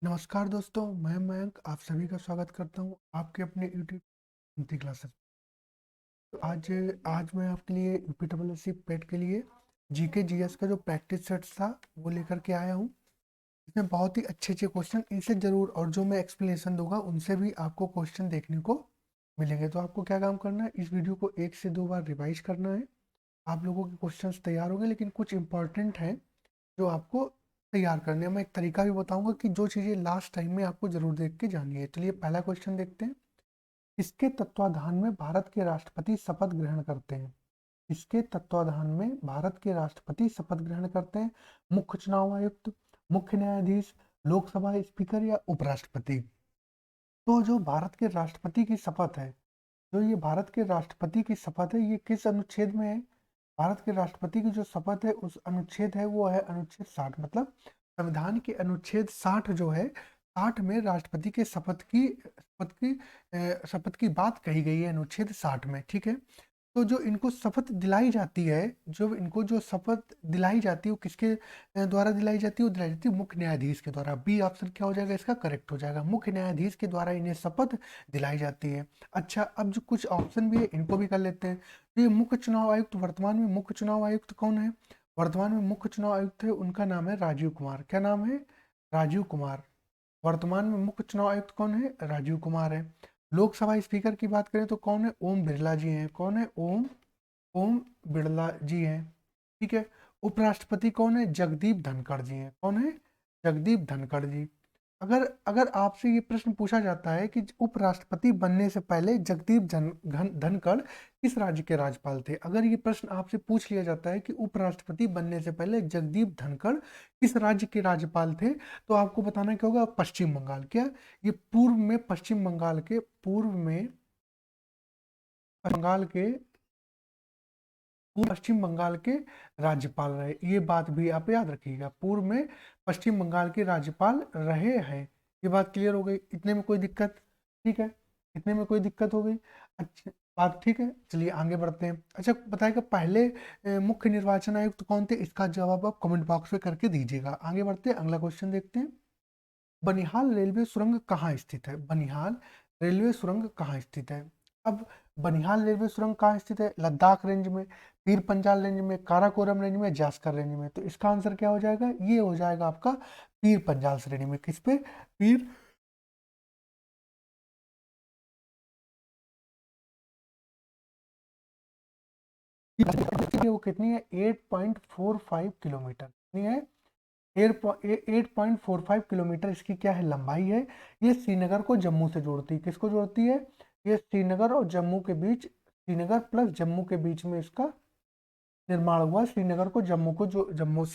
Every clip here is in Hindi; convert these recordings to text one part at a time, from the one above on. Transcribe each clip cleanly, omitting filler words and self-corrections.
नमस्कार दोस्तों, मैं मयंक आप सभी का स्वागत करता हूँ आपके अपने यूट्यूब हिंदी क्लासेस। तो आज मैं आपके लिए यूपीडब्ल्यूएससी पेट के लिए जीके जीएस का जो प्रैक्टिस सेट्स था वो लेकर के आया हूँ। इसमें बहुत ही अच्छे अच्छे क्वेश्चन इनसे जरूर, और जो मैं एक्सप्लेनेशन दूंगा उनसे भी आपको क्वेश्चन देखने को मिलेंगे। तो आपको क्या काम करना है, इस वीडियो को 1 से 2 बार रिवाइज करना है। आप लोगों के क्वेश्चन तैयार होंगे, लेकिन कुछ इंपॉर्टेंट हैं जो आपको तैयार करने हैं। मैं एक तरीका भी बताऊंगा कि जो चीज़ें लास्ट टाइम में आपको जरूर देख के जानी है। चलिए पहला क्वेश्चन देखते हैं। इसके तत्वाधान में भारत के राष्ट्रपति शपथ ग्रहण करते हैं। इसके तत्वाधान में भारत के राष्ट्रपति शपथ ग्रहण करते हैं। मुख्य चुनाव आयुक्त, मुख्य न्यायाधीश, लोकसभा स्पीकर या उपराष्ट्रपति। तो जो भारत के राष्ट्रपति की शपथ है, जो ये भारत के राष्ट्रपति की शपथ है, ये किस अनुच्छेद में है? भारत के राष्ट्रपति की जो शपथ है उस अनुच्छेद है वो है अनुच्छेद 60। मतलब संविधान के अनुच्छेद 60 जो है, 60 में राष्ट्रपति के शपथ की बात कही गई है अनुच्छेद 60 में। ठीक है। तो जो इनको शपथ दिलाई जाती है, जो शपथ दिलाई जाती है वो किसके द्वारा दिलाई जाती है? वो दिलाई जाती है मुख्य न्यायाधीश के द्वारा। बी ऑप्शन क्या हो जाएगा इसका? करेक्ट हो जाएगा। मुख्य न्यायाधीश के द्वारा इन्हें शपथ दिलाई जाती है। अच्छा, अब जो कुछ ऑप्शन भी है इनको भी कर लेते हैं। तो ये मुख्य चुनाव आयुक्त, वर्तमान में मुख्य चुनाव आयुक्त कौन है? वर्तमान में मुख्य चुनाव आयुक्त है, उनका नाम है राजीव कुमार। क्या नाम है? राजीव कुमार। वर्तमान में मुख्य चुनाव आयुक्त कौन है? राजीव कुमार है। लोकसभा स्पीकर की बात करें तो कौन है? ओम बिरला जी हैं। कौन है? ओम ओम बिरला जी हैं। ठीक है। उपराष्ट्रपति कौन है? जगदीप धनखड़ जी हैं। कौन है? जगदीप धनखड़ जी। अगर अगर आपसे ये प्रश्न पूछा जाता है कि उपराष्ट्रपति बनने से पहले धनखड़ किस राज्य के राज्यपाल थे, अगर ये प्रश्न आपसे पूछ लिया जाता है कि उपराष्ट्रपति बनने से पहले जगदीप धनखड़ किस राज्य के राज्यपाल थे, तो आपको बताना क्या होगा? पश्चिम बंगाल। क्या ये बंगाल के पश्चिम बंगाल के राज्यपाल रहे? ये बात भी आप याद रखिएगा, पूर्व में पश्चिम बंगाल के राज्यपाल रहे हैं। ये बात क्लियर हो गई? इतने में कोई दिक्कत? ठीक है, इतने में कोई दिक्कत हो गई? अच्छा, बात ठीक है। चलिए आगे बढ़ते हैं। अच्छा बताइएगा, पहले मुख्य निर्वाचन आयुक्त कौन थे? इसका जवाब आप कमेंट बॉक्स में करके दीजिएगा। आगे बढ़ते हैं, अगला क्वेश्चन देखते हैं। बनिहाल रेलवे सुरंग कहाँ स्थित है? बनिहाल रेलवे सुरंग कहाँ स्थित है? अब बनिहाल रेलवे सुरंग कहाँ स्थित है? लद्दाख रेंज में, पीर पंजाल रेंज में, काराकोरम रेंज में, जास्कर रेंज में। तो इसका आंसर क्या हो जाएगा? ये हो जाएगा आपका पीर पंजाल श्रेणी में। किस पे? पीर वो कितनी है? 8.45 किलोमीटर। कितनी है? 8.45 किलोमीटर इसकी क्या है? लंबाई है। ये श्रीनगर को जम्मू से जोड़ती है। किसको जोड़ती है? ये श्रीनगर और जम्मू के बीच, श्रीनगर प्लस जम्मू के बीच में इसका निर्माण हुआ। श्रीनगर को जम्मू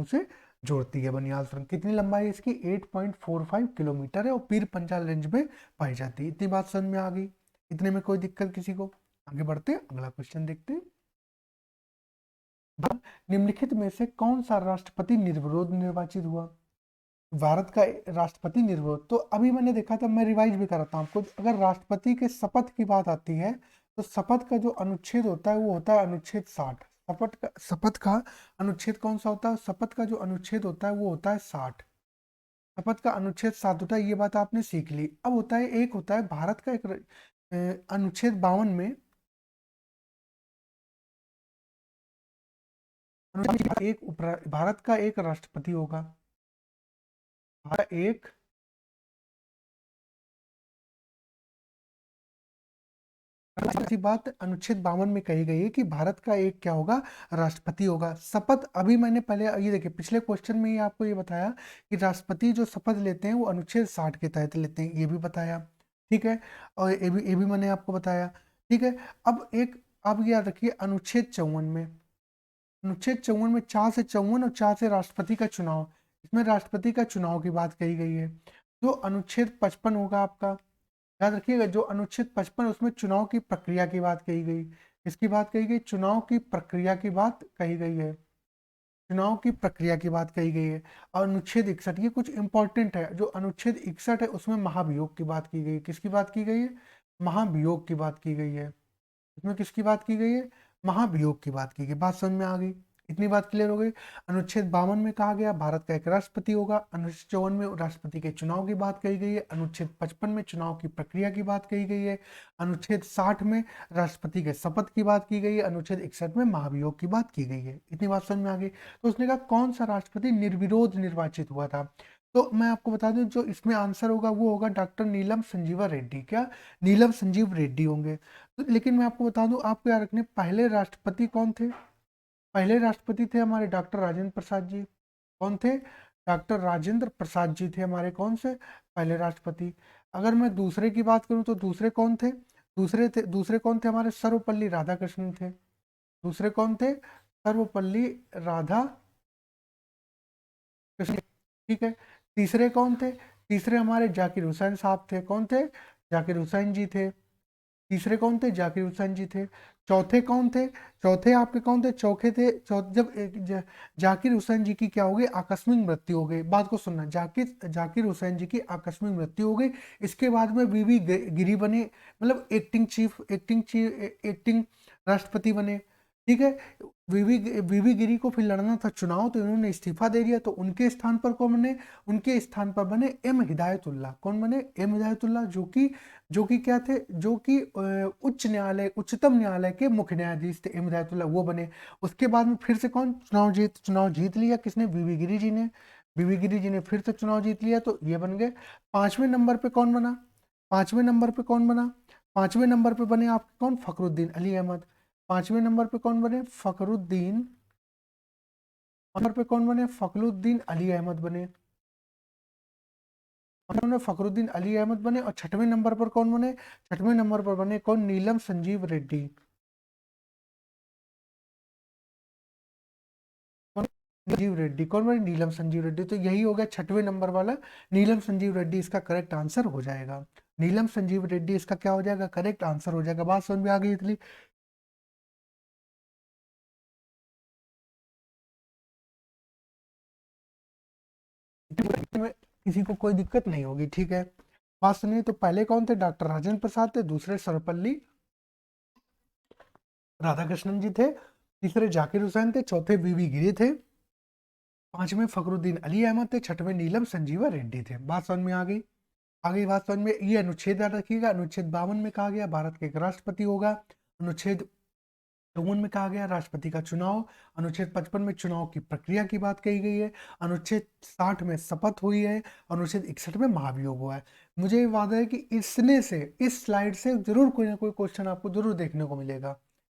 से जोड़ती है बनिहाल सुरंग। कितनी लंबाई है इसकी? 8.45 किलोमीटर है और पीर पंजाल रेंज में पाई जाती है। इतनी बात समझ में आ गई? इतने में कोई दिक्कत किसी को? आगे बढ़ते हैं, अगला क्वेश्चन देखते हैं। निम्नलिखित में से कौन सा राष्ट्रपति निर्विरोध निर्वाचित हुआ? भारत का राष्ट्रपति निर्विरोध। तो अभी मैंने देखा था, मैं रिवाइज भी कराता हूँ आपको। अगर राष्ट्रपति के शपथ की बात आती है तो शपथ का जो अनुच्छेद होता है वो होता है अनुच्छेद 60। शपथ का अनुच्छेद कौन सा होता है? शपथ का जो अनुच्छेद होता है वो होता है 60। शपथ का अनुच्छेद 60 होता है, ये बात आपने सीख ली। अब होता है, एक होता है भारत का एक अनुच्छेद 52 में भारत का एक राष्ट्रपति होगा। भारत एक ऐसी बात अनुच्छेद 52 में कही गई है कि भारत का एक क्या होगा? राष्ट्रपति होगा। शपथ अभी मैंने पहले ये देखिए, पिछले क्वेश्चन में ही आपको ये बताया कि राष्ट्रपति जो शपथ लेते हैं वो अनुच्छेद 60 के तहत लेते हैं, ये भी बताया। ठीक है, और ये भी मैंने आपको बताया। ठीक है। अब याद रखिए, अनुच्छेद 54 में 4 से 54 और 4 से राष्ट्रपति का चुनाव, इसमें राष्ट्रपति का चुनाव की बात कही गई है। जो अनुच्छेद 55 होगा आपका, याद रखिएगा, जो अनुच्छेद 55 उसमें चुनाव की प्रक्रिया की बात कही गई। इसकी बात कही गई, चुनाव की प्रक्रिया की बात कही गई है। चुनाव की प्रक्रिया की बात कही गई है। और अनुच्छेद 61, ये कुछ इंपॉर्टेंट है। जो अनुच्छेद 61 है उसमें महाभियोग की बात की गई। किसकी बात की गई है? महाभियोग की बात की गई है। इसमें किसकी बात की गई है? महाभियोग की बात की गई। बात समझ में आ गई? इतनी बात क्लियर हो गई। अनुच्छेद 52 में कहा गया भारत का एक राष्ट्रपति होगा। अनुच्छेद 54 में राष्ट्रपति के चुनाव की बात कही गई है। अनुच्छेद 55 में चुनाव की प्रक्रिया की बात कही गई है। अनुच्छेद 60 में राष्ट्रपति के शपथ की बात की गई है। अनुच्छेद 61 में महाभियोग की बात की गई है। इतनी बात समझ में आ गई। तो उसने कहा कौन सा राष्ट्रपति निर्विरोध निर्वाचित हुआ था। तो मैं आपको बता दूं जो इसमें आंसर होगा वो होगा डॉक्टर नीलम संजीवा रेड्डी। क्या? नीलम संजीव रेड्डी होंगे। तो लेकिन मैं आपको बता दूं, आपको याद रखने पहले राष्ट्रपति कौन थे। पहले राष्ट्रपति थे हमारे डॉक्टर राजेंद्र प्रसाद जी। कौन थे? डॉक्टर राजेंद्र प्रसाद जी थे हमारे कौन से पहले राष्ट्रपति। अगर मैं दूसरे की बात करूं तो दूसरे कौन थे? दूसरे कौन थे हमारे? सर्वपल्ली राधाकृष्णन थे। दूसरे कौन थे? सर्वपल्ली राधा कृष्ण। ठीक है। तीसरे कौन थे? तीसरे हमारे जाकिर हुसैन साहब थे। कौन थे? जाकिर हुसैन जी थे। तीसरे कौन थे? जाकिर हुसैन जी थे। चौथे कौन थे? चौथे आपके कौन थे? चौथे थे जाकिर हुसैन जी की क्या हो गई? आकस्मिक मृत्यु हो गई। बात को सुनना, जाकिर हुसैन जी की आकस्मिक मृत्यु हो गई। इसके बाद में वीवी गिरी बने, मतलब एक्टिंग राष्ट्रपति बने। ठीक है। वीवी गिरी को फिर लड़ना था चुनाव, तो इन्होंने इस्तीफा दे दिया। तो उनके स्थान पर कौन बने? उनके स्थान पर बने एम हिदायतुल्लाह। कौन बने? एम हिदायतुल्लाह, जो कि क्या थे? जो कि उच्चतम न्यायालय के मुख्य न्यायाधीश थे। एम हिदायतुल्लाह वो बने। उसके बाद में फिर से कौन चुनाव जीत लिया? किसने? वीवी गिरी जी ने। वीवी गिरी जी ने फिर से चुनाव जीत लिया, तो ये बन गए। पांचवें नंबर पे कौन बना? पांचवें नंबर पे कौन बना? पांचवें नंबर पे बने आपके कौन? फखरुद्दीन अली अहमद। पांचवें नंबर पे कौन बने? फखरुद्दीन। नंबर पे कौन बने? फखरुद्दीन अली अहमद बने। उन्होंने फखरुद्दीन अली अहमद बने। और छठवें नंबर पर कौन बने? छठवें नंबर पर बने कौन? नीलम संजीव रेड्डी। संजीव रेड्डी कौन बने? नीलम संजीव रेड्डी। तो यही हो गया छठवें नंबर वाला, नीलम संजीव रेड्डी इसका करेक्ट आंसर हो जाएगा। नीलम संजीव रेड्डी इसका क्या हो जाएगा? करेक्ट आंसर हो जाएगा। बात समझ में आ गई इतनी? में किसी को कोई दिक्कत नहीं होगी। ठीक है। बात सुनिए, तो पहले कौन थे? डॉक्टर राजेंद्र प्रसाद थे। दूसरे सर्वपल्ली राधाकृष्णन जी थे। तीसरे जाकिर हुसैन थे। चौथे वीवी गिरी थे। पांचवें फखरुद्दीन अली अहमद थे। छठवें नीलम संजीवा रेड्डी थे। बात समझ में आ गई? आगे बात समझ में। ये अनुच्छेद याद रखिएगा। अनुच्छेद 52 में कहा गया भारत के एक राष्ट्रपति होगा। अनुच्छेद 54 में कहा गया राष्ट्रपति का चुनाव। अनुच्छेद 55 में चुनाव की प्रक्रिया की बात कही गई है। अनुच्छेद 60 में शपथ हुई है। अनुच्छेद 61 में महाभियोग हुआ है। मुझे वादा है कि इसने से, इस स्लाइड से जरूर कोई ना कोई क्वेश्चन आपको जरूर देखने को मिलेगा।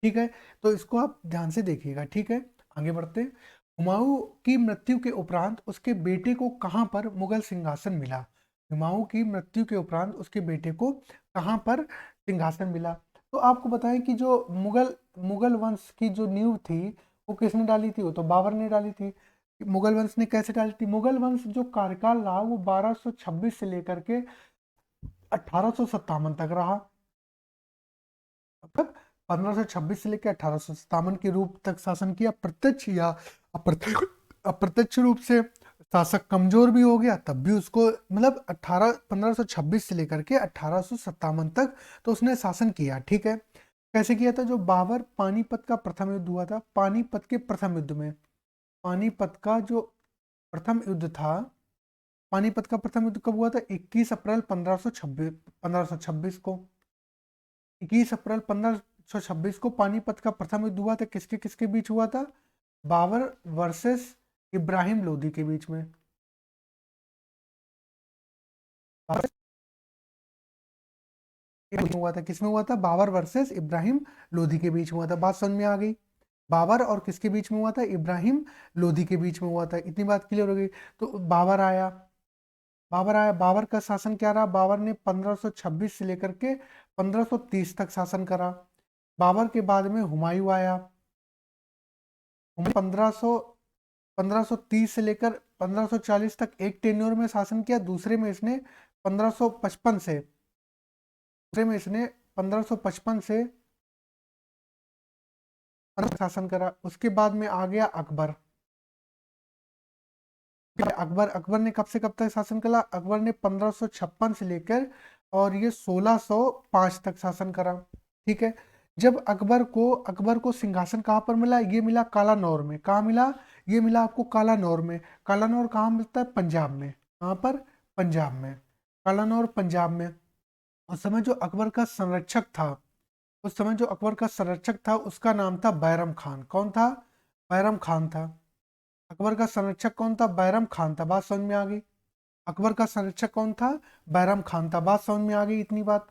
ठीक है। तो इसको आप ध्यान से देखिएगा। ठीक है। आगे बढ़ते हैं। हुमायूं की मृत्यु के उपरांत उसके बेटे को कहां पर मुगल सिंहासन मिला? हुमायूं की मृत्यु के उपरांत उसके बेटे को कहां पर सिंहासन मिला? तो आपको बताएं कि जो मुगल वंश की जो नींव थी वो किसने डाली थी? वो तो बाबर ने डाली थी। मुगल वंश ने कैसे डाली थी? मुगल वंश जो कार्यकाल रहा वो 1226 से लेकर के 1857 तक रहा। मतलब 1526 से लेकर 1857 के रूप तक शासन किया। प्रत्यक्ष या अप्रत्यक्ष अप्रत्यक्ष रूप से शासक कमजोर भी हो गया तब भी उसको, मतलब 1526 से लेकर के 1857 तक तो उसने शासन किया। ठीक है। कैसे किया था? जो बाबर पानीपत का प्रथम युद्ध हुआ था, पानीपत के प्रथम युद्ध में, पानीपत का जो प्रथम युद्ध था, पानीपत का प्रथम युद्ध कब हुआ था? 21 अप्रैल 1526 को। 21 अप्रैल 1526 को पानीपत का प्रथम युद्ध हुआ था। किसके किसके बीच हुआ था? बाबर वर्सेस इब्राहिम लोदी के बीच में। हुआ था, किसमें हुआ था? बाबर वर्सेस इब्राहिम लोदी के बीच में हुआ था। बात समझ में आ गई? बाबर और किसके बीच में हुआ था? इब्राहिम लोदी के बीच में हुआ था। इतनी बात क्लियर हो गई। तो बाबर का शासन क्या रहा? बाबर ने 1526 से लेकर के 1530 तक शासन करा। बाबर के बाद में हुमायूं आया। 1500 1530 से लेकर 1540 तक एक टेन्योर में शासन किया। दूसरे में इसने 1555 से दूसरे में इसने 1555 से शासन करा। उसके बाद में आ गया अकबर। अकबर ने कब से कब तक शासन करा? अकबर ने 1556 से लेकर और ये 1605 तक शासन करा। ठीक है। जब अकबर को सिंहासन कहाँ पर मिला, ये मिला कालानौर में। कहाँ मिला, ये मिला आपको कालानौर में। कालानौर कहाँ मिलता है, पंजाब में। कहाँ पर, पंजाब में, कालानौर पंजाब में। उस समय जो अकबर का संरक्षक था, उस समय जो अकबर का संरक्षक था उसका नाम था बैरम खान। कौन था, बैरम खान था। अकबर का संरक्षक कौन था, बैरम खान था। बात समझ में आ गई। अकबर का संरक्षक कौन था, बैरम खान था। बात समझ में आ गई इतनी बात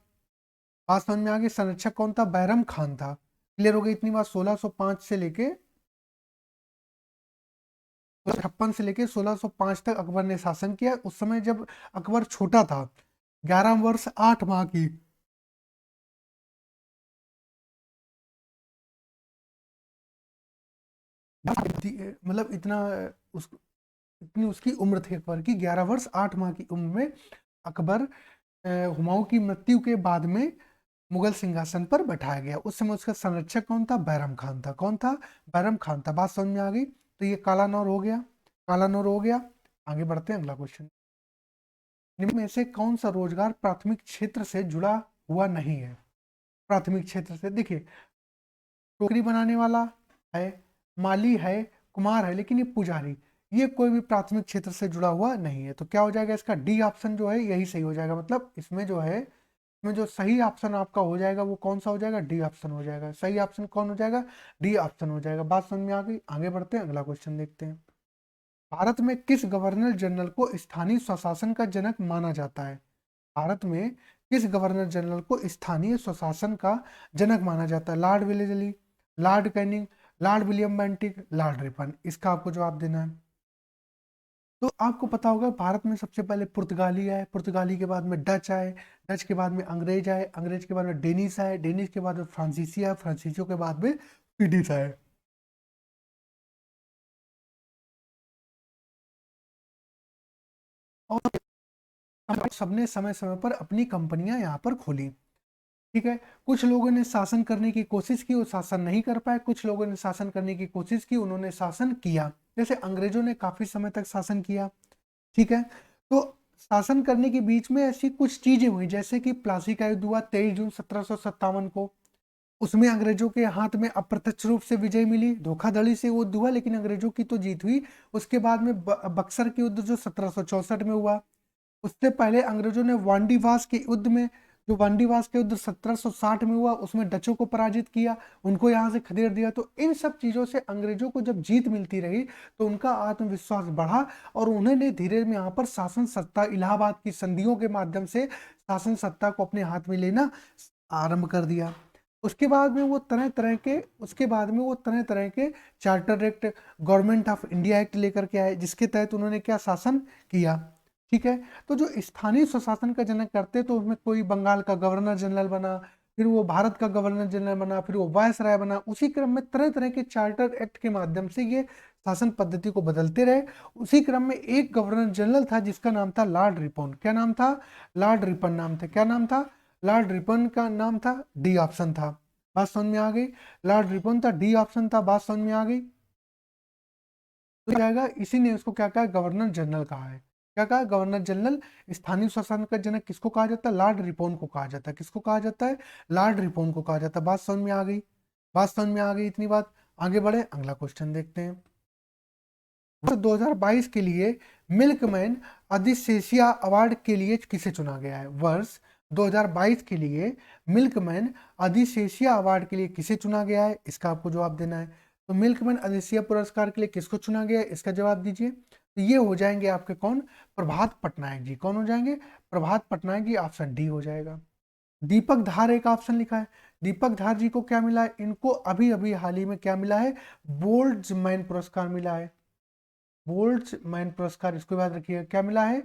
समझ में आ गई। संरक्षक कौन था, बैरम खान था। क्लियर हो गई इतनी बात। 1605 से लेके 56 से लेके 1605 तक अकबर ने शासन किया। उस समय जब अकबर छोटा था, 11 वर्ष 8 माह की, मतलब इतना उस इतनी उसकी उम्र थी अकबर की, 11 वर्ष 8 माह की उम्र में अकबर हुमायूं की मृत्यु के बाद में मुगल सिंहासन पर बैठाया गया। उस समय उसका संरक्षक कौन था, बैरम खान था। कौन था, बैरम खान था। बात समझ में आ गई। तो ये कालानौर हो गया, कालानौर हो गया। आगे बढ़ते हैं, अगला क्वेश्चन। निम्न में से कौन सा रोजगार प्राथमिक क्षेत्र से जुड़ा हुआ नहीं है। प्राथमिक क्षेत्र से, देखिए, टोकरी बनाने वाला है, माली है, कुम्हार है, लेकिन ये पुजारी, ये कोई भी प्राथमिक क्षेत्र से जुड़ा हुआ नहीं है। तो क्या हो जाएगा इसका, डी ऑप्शन जो है यही सही हो जाएगा। मतलब इसमें जो है, इसमें जो सही ऑप्शन आपका हो जाएगा वो कौन सा हो जाएगा, डी ऑप्शन हो जाएगा। सही ऑप्शन कौन हो जाएगा, डी ऑप्शन हो जाएगा। बात समझ में आ गई। आगे बढ़ते हैं, अगला क्वेश्चन देखते हैं। भारत में किस गवर्नर जनरल को स्थानीय स्वशासन का जनक माना जाता है। भारत में किस गवर्नर जनरल को स्थानीय स्वशासन का जनक माना जाता है। Lord Wellesley, Lord Canning, Lord William Bentinck, Lord Ripon. इसका आपको जवाब देना है। तो आपको पता होगा भारत में सबसे पहले पुर्तगाली आए, पुर्तगाली के बाद में डच आए, डच के बाद में अंग्रेज आए, अंग्रेज के बाद में डेनिस आए, डेनिस के बाद में फ्रांसीसी आए, फ्रांसीसियों के बाद में स्वीडिश आए। और सबने समय समय पर अपनी कंपनियां यहाँ पर खोली। ठीक है, कुछ लोगों ने शासन करने की कोशिश की, वो शासन नहीं कर पाए। कुछ लोगों ने शासन करने की कोशिश की, उन्होंने शासन किया। जैसे अंग्रेजों ने काफी समय तक शासन किया। ठीक है, तो शासन करने के बीच में ऐसी कुछ चीजें हुई, जैसे कि प्लासी का युद्ध हुआ 23 जून 1757 को। उसमें अंग्रेजों के हाथ में अप्रत्यक्ष रूप से विजय मिली, धोखाधड़ी से वो युद्ध हुआ, लेकिन अंग्रेजों की तो जीत हुई। उसके बाद में बक्सर के युद्ध जो 1764 में हुआ। उससे पहले अंग्रेजों ने वांडीवास के युद्ध में, जो वांडीवास के युद्ध 1760 में हुआ, उसमें डचों को पराजित किया, उनको यहाँ से खदेड़ दिया। तो इन सब चीजों से अंग्रेजों को जब जीत मिलती रही तो उनका आत्मविश्वास बढ़ा, और उन्होंने धीरे में यहाँ पर शासन सत्ता, इलाहाबाद की संधियों के माध्यम से शासन सत्ता को अपने हाथ में लेना आरंभ कर दिया। उसके बाद में वो तरह तरह के charter act, government of India act लेकर के आए, जिसके तहत उन्होंने क्या शासन किया। ठीक है, तो जो स्थानीय स्वशासन का जनक करते, तो उसमें कोई बंगाल का गवर्नर जनरल बना, फिर वो भारत का गवर्नर जनरल बना, फिर वो वायस राय बना। उसी क्रम में तरह तरह के चार्टर एक्ट के माध्यम से ये शासन पद्धति को बदलते रहे। उसी क्रम में एक गवर्नर जनरल था जिसका नाम था लॉर्ड रिपन। क्या नाम था, लॉर्ड रिपन नाम था। क्या नाम था, लॉर्ड रिपन का नाम था। डी ऑप्शन था। बात समझ में आ गई। लॉर्ड रिपन था, डी ऑप्शन था। बात समझ में आ गई। तो जाएगा, इसी ने उसको क्या कहा, गवर्नर जनरल कहा है। क्या कहा, गवर्नर जनरल। स्थानीय शासन का जनक किसको कहा जाता है, लॉर्ड रिपन को कहा जाता है। किसको कहा जाता है, लॉर्ड रिपन को कहा जाता है। बात समझ में आ गई। बात समझ में आ गई इतनी बात। आगे बढ़े, अगला क्वेश्चन देखते हैं। वर्ष 2022 के लिए मिल्कमैन अधिशेषिया अवार्ड के लिए किसे चुना गया है। वर्ष 2022 के लिए मिल्कमैन अधिशेषिया अवार्ड के लिए किसे चुना गया है, इसका आपको जवाब देना है। तो मिल्कमैन अधिशेषिया पुरस्कार के लिए किसको चुना गया है, इसका जवाब दीजिए। तो ये हो जाएंगे आपके कौन, प्रभात पटनायक जी। कौन हो जाएंगे, प्रभात पटनायक जी। ऑप्शन डी हो जाएगा। दीपक धार एक ऑप्शन लिखा है। दीपक धार जी को क्या मिला है, इनको अभी अभी हाल ही में क्या मिला है, बोल्ट्जमैन पुरस्कार मिला है। बोल्ट्जमैन पुरस्कार, इसको याद रखिए, क्या मिला है,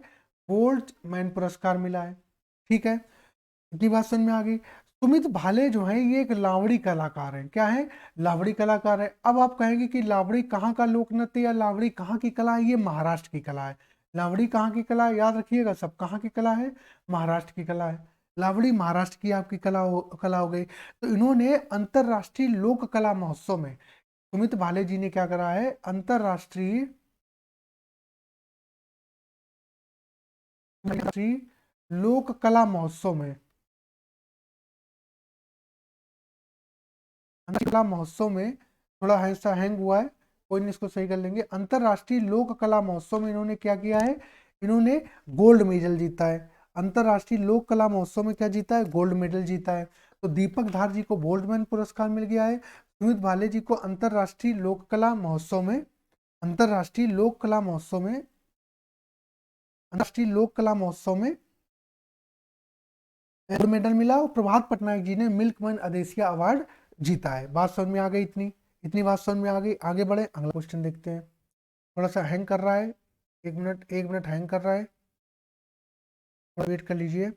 बोल्ट्जमैन पुरस्कार मिला है। ठीक है, इतनी बात समझ में आ गई। सुमित भाले जो है ये एक लावड़ी कलाकार है। क्या है, लावड़ी कलाकार है। अब आप कहेंगे कि लावड़ी कहाँ का लोक नृत्य या लावड़ी कहाँ की कला है, ये महाराष्ट्र की कला है। लावड़ी कहाँ की कला है, याद रखिएगा सब, कहाँ की कला है, महाराष्ट्र की कला है। लावड़ी महाराष्ट्र की आपकी कला हो गई। तो इन्होंने अंतरराष्ट्रीय लोक कला महोत्सव में, सुमित भाले जी ने क्या करा है, अंतरराष्ट्रीय लोक कला महोत्सव में, कला महोत्सव में थोड़ा ऐसा हैंग हुआ है, कोई नहीं, इसको सही कर लेंगे। अंतरराष्ट्रीय लोक कला महोत्सव में इन्होंने क्या किया है, इन्होंने गोल्ड मेडल जीता है। अंतरराष्ट्रीय लोक कला महोत्सव में क्या जीता है, गोल्ड मेडल जीता है। तो दीपक धार जी को बोल्टमैन पुरस्कार मिल गया है। सुमित भाले जी को अंतरराष्ट्रीय लोक कला महोत्सव में, अंतरराष्ट्रीय लोक कला महोत्सव में, अंतरराष्ट्रीय लोक कला महोत्सव में गोल्ड मेडल मिला। और प्रभात पटनायक जी ने मिल्कमैन अदेसिया अवार्ड जीता है। बात समझ में आ गई, इतनी इतनी बात समझ में आ गई। आगे बढ़े, अगला क्वेश्चन देखते हैं। थोड़ा सा हैंग कर रहा है, एक मिनट हैंग कर रहा है, थोड़ा वेट कर लीजिए।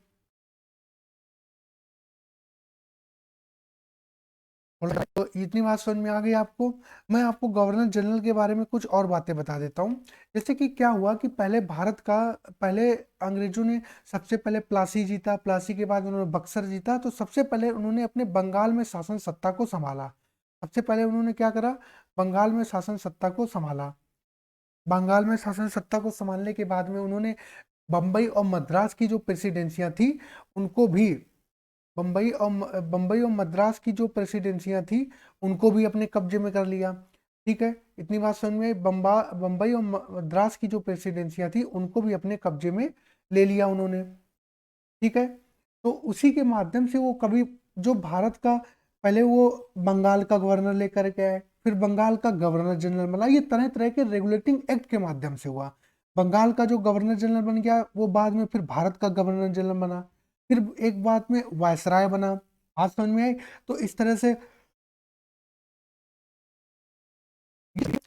तो इतनी बात समझ में आ गई आपको। मैं आपको गवर्नर जनरल के बारे में कुछ और बातें बता देता हूँ। जैसे कि क्या हुआ कि पहले भारत का, पहले अंग्रेजों ने सबसे पहले प्लासी जीता, प्लासी के बाद उन्होंने बक्सर जीता। तो सबसे पहले उन्होंने अपने बंगाल में शासन सत्ता को संभाला। सबसे पहले उन्होंने क्या करा, बंगाल में शासन सत्ता को संभाला। बंगाल में शासन सत्ता को संभालने के बाद में उन्होंने बम्बई और मद्रास की जो प्रेसिडेंसियां थी उनको भी, बम्बई और मद्रास की जो प्रेसिडेंसियां थी उनको भी अपने कब्जे में कर लिया। ठीक है, इतनी बात समझ में। बम्बई और मद्रास की जो प्रेसिडेंसियां थी उनको भी अपने कब्जे में ले लिया उन्होंने। ठीक है, तो उसी के माध्यम से वो कभी, जो भारत का, पहले वो बंगाल का गवर्नर लेकर के आए, फिर बंगाल का गवर्नर जनरल बना। ये तरह तरह के रेगुलेटिंग एक्ट के माध्यम से हुआ। बंगाल का जो गवर्नर जनरल बन गया वो बाद में फिर भारत का गवर्नर जनरल बना, फिर एक बाद में वायसराय बना। बात समझ में आई। तो इस तरह से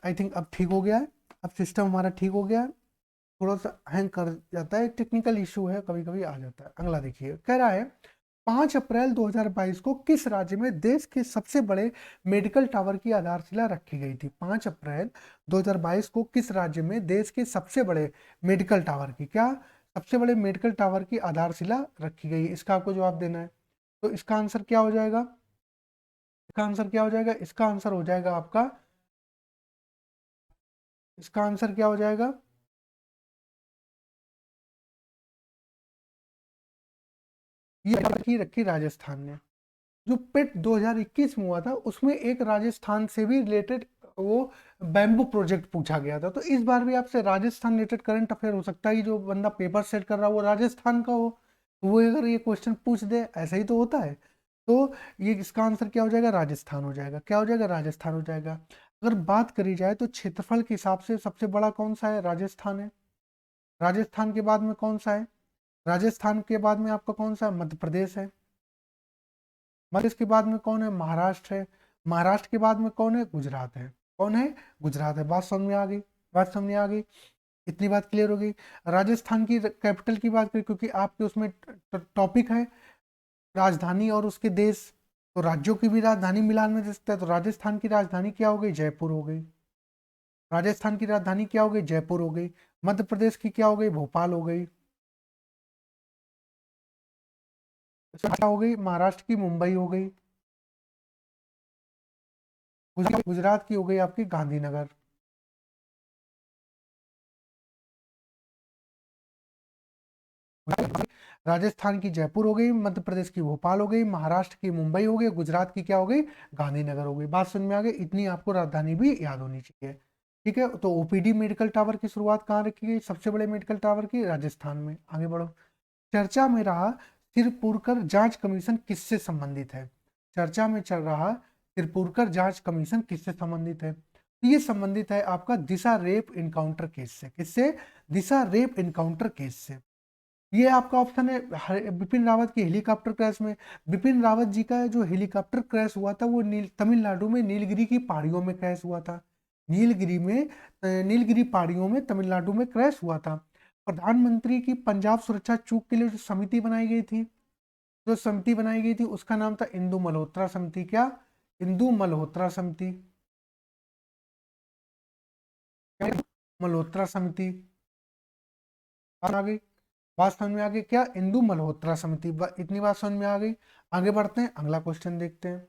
आई थिंक अब ठीक हो गया है, अब सिस्टम हमारा ठीक हो गया है। थोड़ा सा हैंग कर जाता है, टेक्निकल इशू है, कभी कभी आ जाता है। अगला देखिए, कह रहा है 5 अप्रैल 2022 को किस राज्य में देश के सबसे बड़े मेडिकल टावर की आधारशिला रखी गई थी। 5 अप्रैल 2022 को किस राज्य में देश के सबसे बड़े मेडिकल टावर की, क्या सबसे बड़े मेडिकल टावर की आधारशिला रखी गई, इसका आपको जवाब देना है। तो इसका आंसर क्या हो जाएगा, इसका आंसर क्या हो जाएगा, इसका आंसर हो जाएगा आपका, इसका आंसर क्या हो जाएगा, ये रखी राजस्थान ने। जो पेट 2021 में हुआ था उसमें एक राजस्थान से भी रिलेटेड वो बैम्बू प्रोजेक्ट पूछा गया था। तो इस बार भी आपसे राजस्थान रिलेटेड करंट अफेयर हो सकता है कि जो बंदा पेपर सेट कर रहा है वो राजस्थान का हो, तो वो अगर ये क्वेश्चन पूछ दे, ऐसा ही तो होता है। तो ये इसका आंसर क्या हो जाएगा, राजस्थान हो जाएगा। क्या हो जाएगा, राजस्थान हो जाएगा। अगर बात करी जाए तो क्षेत्रफल के हिसाब से सबसे बड़ा कौन सा है, राजस्थान है। राजस्थान के बाद में कौन सा है, राजस्थान के बाद में आपका कौन सा है, मध्य प्रदेश है। मध्य प्रदेश के बाद में कौन है, महाराष्ट्र है। महाराष्ट्र के बाद में कौन है, गुजरात है। कौन है, गुजरात है। बात समझ में आ गई, बात समझ में आ गई, इतनी बात क्लियर हो गई। राजस्थान की कैपिटल की बात करें, क्योंकि आपके उसमें टॉपिक है राजधानी और उसके देश, तो राज्यों की भी राजधानी मिलान में दे सकता है। तो राजस्थान की राजधानी क्या हो गई, जयपुर हो गई। राजस्थान की राजधानी क्या हो गई, जयपुर हो गई। मध्य प्रदेश की क्या हो गई, भोपाल हो गई। क्या हो गई, महाराष्ट्र की मुंबई हो गई। गुजरात की हो गई आपकी गांधीनगर। राजस्थान की जयपुर हो गई, मध्य प्रदेश की भोपाल हो गई, महाराष्ट्र की मुंबई हो गई, गुजरात की क्या हो गई, गांधीनगर हो गई। बात सुन में आ गई, इतनी आपको राजधानी भी याद होनी चाहिए। ठीक है, तो ओपीडी मेडिकल टावर की शुरुआत कहाँ रखी गई, सबसे बड़े मेडिकल टावर की, राजस्थान में। आगे बढ़ो। चर्चा में रहा सिरपुरकर जांच कमीशन किससे संबंधित है। चर्चा में चल रहा सिरपुरकर जांच कमीशन किससे संबंधित है, तो ये संबंधित है आपका दिशा रेप इनकाउंटर केस से। किससे, दिशा रेप इनकाउंटर केस से। ये आपका ऑप्शन है बिपिन रावत की हेलीकॉप्टर क्रैश में। बिपिन रावत जी का जो हेलीकॉप्टर क्रैश हुआ था वो तमिलनाडु में नीलगिरी की पहाड़ियों में क्रैश हुआ था। नीलगिरी में, नीलगिरी पहाड़ियों में तमिलनाडु में क्रैश हुआ था। प्रधानमंत्री की पंजाब सुरक्षा चूक के लिए जो समिति बनाई गई थी, जो समिति बनाई गई थी उसका नाम था इंदु मल्होत्रा समिति। क्या, इंदु मल्होत्रा समिति, मल्होत्रा समिति। आ गई, बात समझ में आ गई, क्या, इंदु मल्होत्रा समिति। इतनी बात समझ में आ गई। आगे बढ़ते हैं, अगला क्वेश्चन देखते हैं।